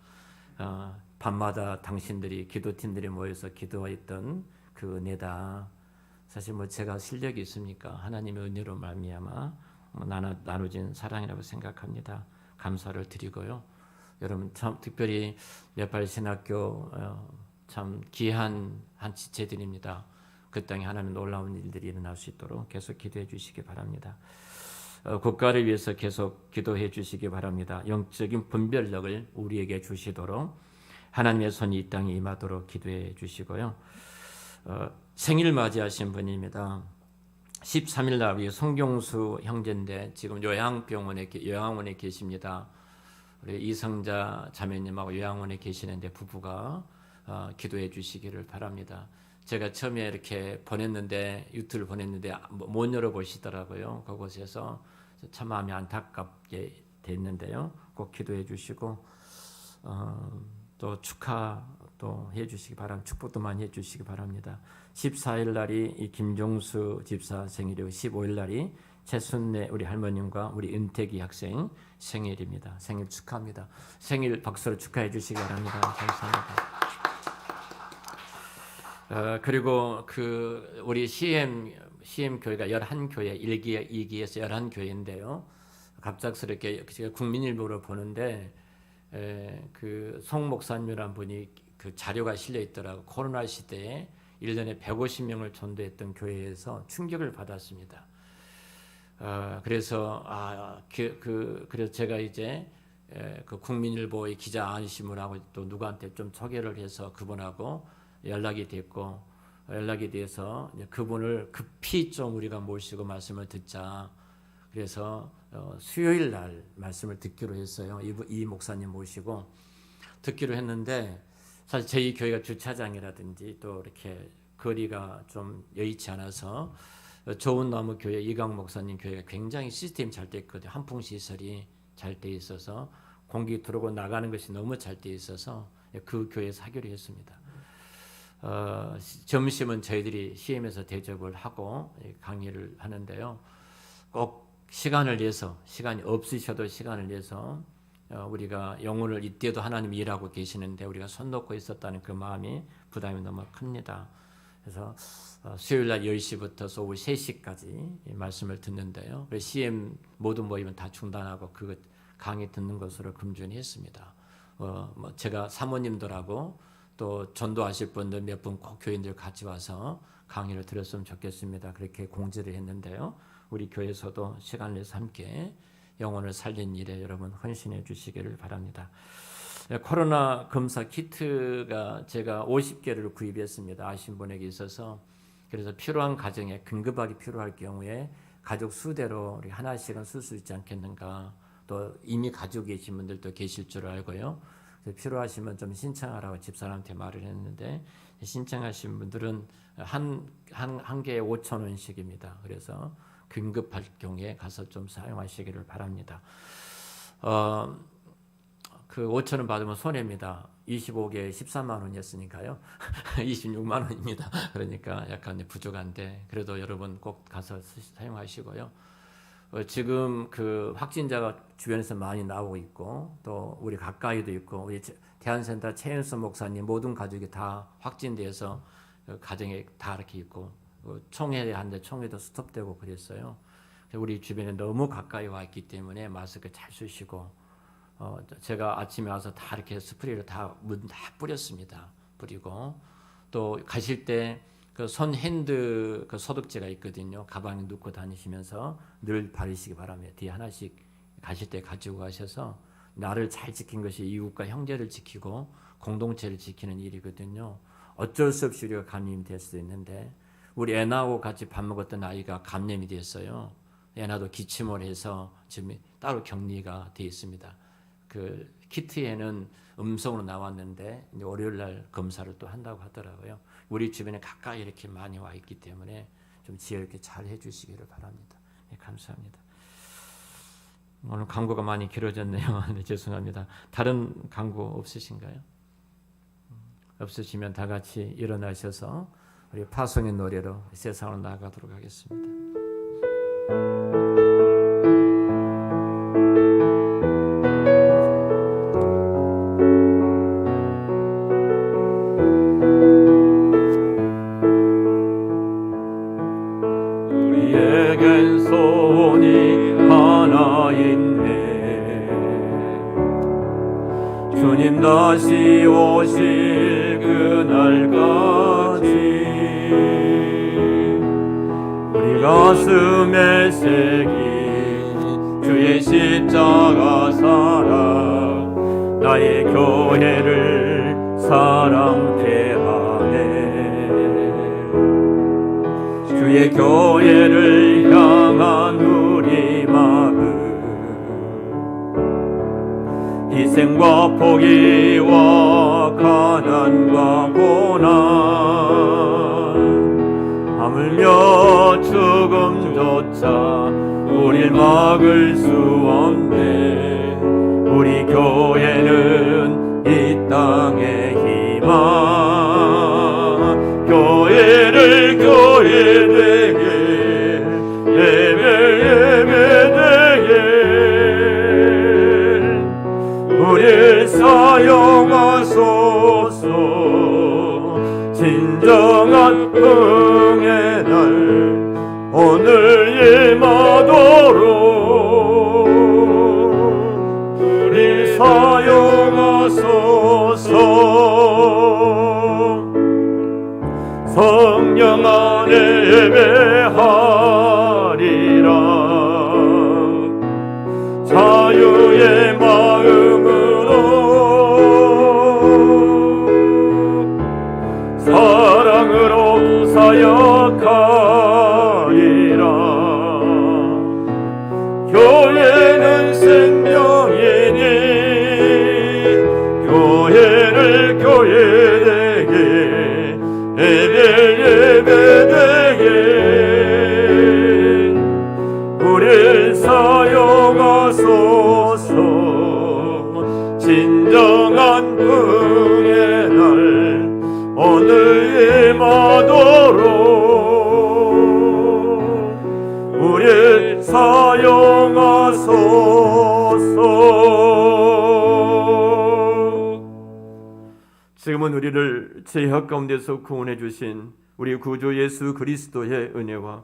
밤마다 당신들이 기도팀들이 모여서 기도했던 그 은혜다. 사실 뭐 제가 실력이 있습니까? 하나님의 은혜로 말미암아 나눠진 사랑이라고 생각합니다. 감사를 드리고요. 여러분 참 특별히 네팔 신학교 참 귀한 한 지체들입니다. 그 땅에 하나님 놀라운 일들이 일어날 수 있도록 계속 기도해 주시기 바랍니다. 국가를 위해서 계속 기도해 주시기 바랍니다. 영적인 분별력을 우리에게 주시도록 하나님의 손이 이 땅에 임하도록 기도해 주시고요. 생일 맞이하신 분입니다. 13일 날 우리 송경수 형제인데 지금 요양원에 계십니다. 우리 이성자 자매님하고 요양원에 계시는데 부부가 기도해 주시기를 바랍니다. 제가 처음에 이렇게 보냈는데 유튜브를 보냈는데 못 열어보시더라고요. 그곳에서 참 마음이 안타깝게 됐는데요. 꼭 기도해 주시고 또 축하 또 해주시기 바랍니다. 축복도 많이 해주시기 바랍니다. 14일 날이 이 김종수 집사 생일이고 15일 날이 최순례 우리 할머님과 우리 은택이 학생 생일입니다. 생일 축하합니다. 생일 박수로 축하해 주시기 바랍니다. 감사합니다. 그리고 그 우리 CM 교회가 11교회 1기, 2기에서 11교회인데요. 갑작스럽게 제가 국민일보를 보는데 그 송 목사님이라는 분이 그 자료가 실려 있더라고. 코로나 시대에 1년에 150명을 전도했던 교회에서 충격을 받았습니다. 그래서 그래서 제가 이제 그 국민일보의 기자 안심을 또 누구한테 좀 소개를 해서 그분하고 연락이 돼서 이제 그분을 급히 좀 우리가 모시고 말씀을 듣자. 그래서 수요일 날 말씀을 듣기로 했어요. 이 목사님 모시고 듣기로 했는데 사실 저희 교회가 주차장이라든지 또 이렇게 거리가 좀 여의치 않아서 좋은 나무 교회 이강 목사님 교회가 굉장히 시스템이 잘 돼 있거든요. 한풍 시설이 잘 돼 있어서 공기 들어오고 나가는 것이 너무 잘 돼 있어서 그 교회에서 하기로 했습니다. 점심은 저희들이 CM에서 대접을 하고 강의를 하는데요. 꼭 시간이 없으셔도 시간을 내서 우리가 영혼을 이때도 하나님 일하고 계시는데 우리가 손 놓고 있었다는 그 마음이 부담이 너무 큽니다. 그래서 수요일 날 10시부터 오후 3시까지 말씀을 듣는데요. CM 모든 모임은 다 중단하고 그 강의 듣는 것으로 금준히 했습니다. 제가 사모님들하고 또 전도하실 분들 몇 분 꼭 교인들 같이 와서 강의를 들었으면 좋겠습니다. 그렇게 공지를 했는데요. 우리 교회에서도 시간을 내서 함께 영혼을 살린 일에 여러분 헌신해 주시기를 바랍니다. 코로나 검사 키트가 제가 50개를 구입했습니다. 아신 분에게 있어서. 그래서 필요한 가정에 긴급하게 필요할 경우에 가족 수대로 우리 하나씩은 쓸 수 있지 않겠는가. 또 이미 가지고 계신 분들도 계실 줄 알고요. 필요하시면 좀 신청하라고 집사람한테 말을 했는데 신청하신 분들은 한 개에 5,000원씩입니다. 그래서 긴급할 경우에 가서 좀 사용하시기를 바랍니다. 그 5,000원 받으면 손해입니다. 25개에 13만 원이었으니까요. 26만 원입니다. 그러니까 약간 부족한데 그래도 여러분 꼭 가서 사용하시고요. 지금 그 확진자가 주변에서 많이 나오고 있고 또 우리 가까이도 있고 우리 대한센터 최현수 목사님 모든 가족이 다 확진돼서 가정에 다 이렇게 있고 총회를 하는데 총회도 스톱되고 그랬어요. 우리 주변에 너무 가까이 와 있기 때문에 마스크 잘 쓰시고 제가 아침에 와서 다 이렇게 스프레이를 다 뿌렸습니다. 뿌리고 또 가실 때 그 손 핸드 그 소독제가 있거든요. 가방에 넣고 다니시면서 늘 바르시기 바랍니다. 뒤에 하나씩 가실 때 가지고 가셔서 나를 잘 지킨 것이 이웃과 형제를 지키고 공동체를 지키는 일이거든요. 어쩔 수 없이 우리가 감염이 될 수도 있는데 우리 애나하고 같이 밥 먹었던 아이가 감염이 됐어요. 애나도 기침을 해서 지금 따로 격리가 되어 있습니다. 그 키트에는 음성으로 나왔는데 이제 월요일 날 검사를 또 한다고 하더라고요. 우리 주변에 가까이 이렇게 많이 와 있기 때문에 좀 지혜 있게 잘 해주시기를 바랍니다. 네, 감사합니다. 오늘 광고가 많이 길어졌네요. 네, 죄송합니다. 다른 광고 없으신가요? 없으시면 다 같이 일어나셔서 우리 파송의 노래로 세상으로 나아가도록 하겠습니다. 우리에겐 소원이 하나 있네. 주님 다시 오실 그날까지 우리 가슴에 새긴 주의 십자가 사랑 나의 교회를 사랑케 하네. 주의 교회를 향한 우리 마음 희생과 포기와 가난과 고난 하물며 죽음조차 우릴 막을 수 없네. 우리 교회는 이 땅의 희망 교회를 교회 되게 예배 되게 우릴 사용하소서. 진정한 응의 날 오늘 임하도록 우릴 사용하소서. 성령 안에 예배하리라. 자유의 마음으로 사랑으로 사역하리라. 교회는 생명이니 교회를 교회 되게 예배 되게 우릴 사용하소서. 진정한 응의 날 오늘 임하도록 우릴 사용하소서. 지금은 우리를 죄악 가운데서 구원해 주신 우리 구주 예수 그리스도의 은혜와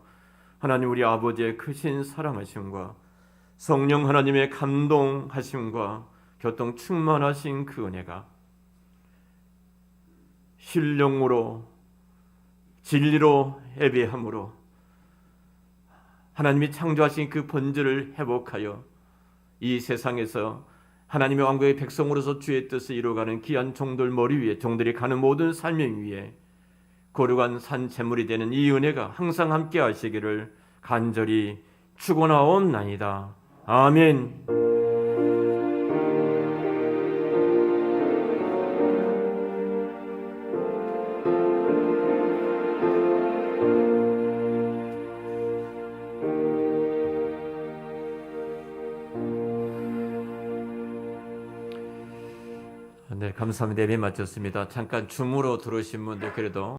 하나님 우리 아버지의 크신 사랑하심과 성령 하나님의 감동하심과 교통 충만하신 그 은혜가 신령으로 진리로 예배함으로 하나님이 창조하신 그 본질을 회복하여 이 세상에서 하나님의 왕국의 백성으로서 주의 뜻을 이루어가는 귀한 종들 머리 위에, 종들이 가는 모든 삶의 위에 거룩한 산 제물이 되는 이 은혜가 항상 함께 하시기를 간절히 축원하옵나이다. 아멘. 네, 감사합니다. 예배 마쳤습니다. 잠깐 줌으로 들어오신 분들 그래도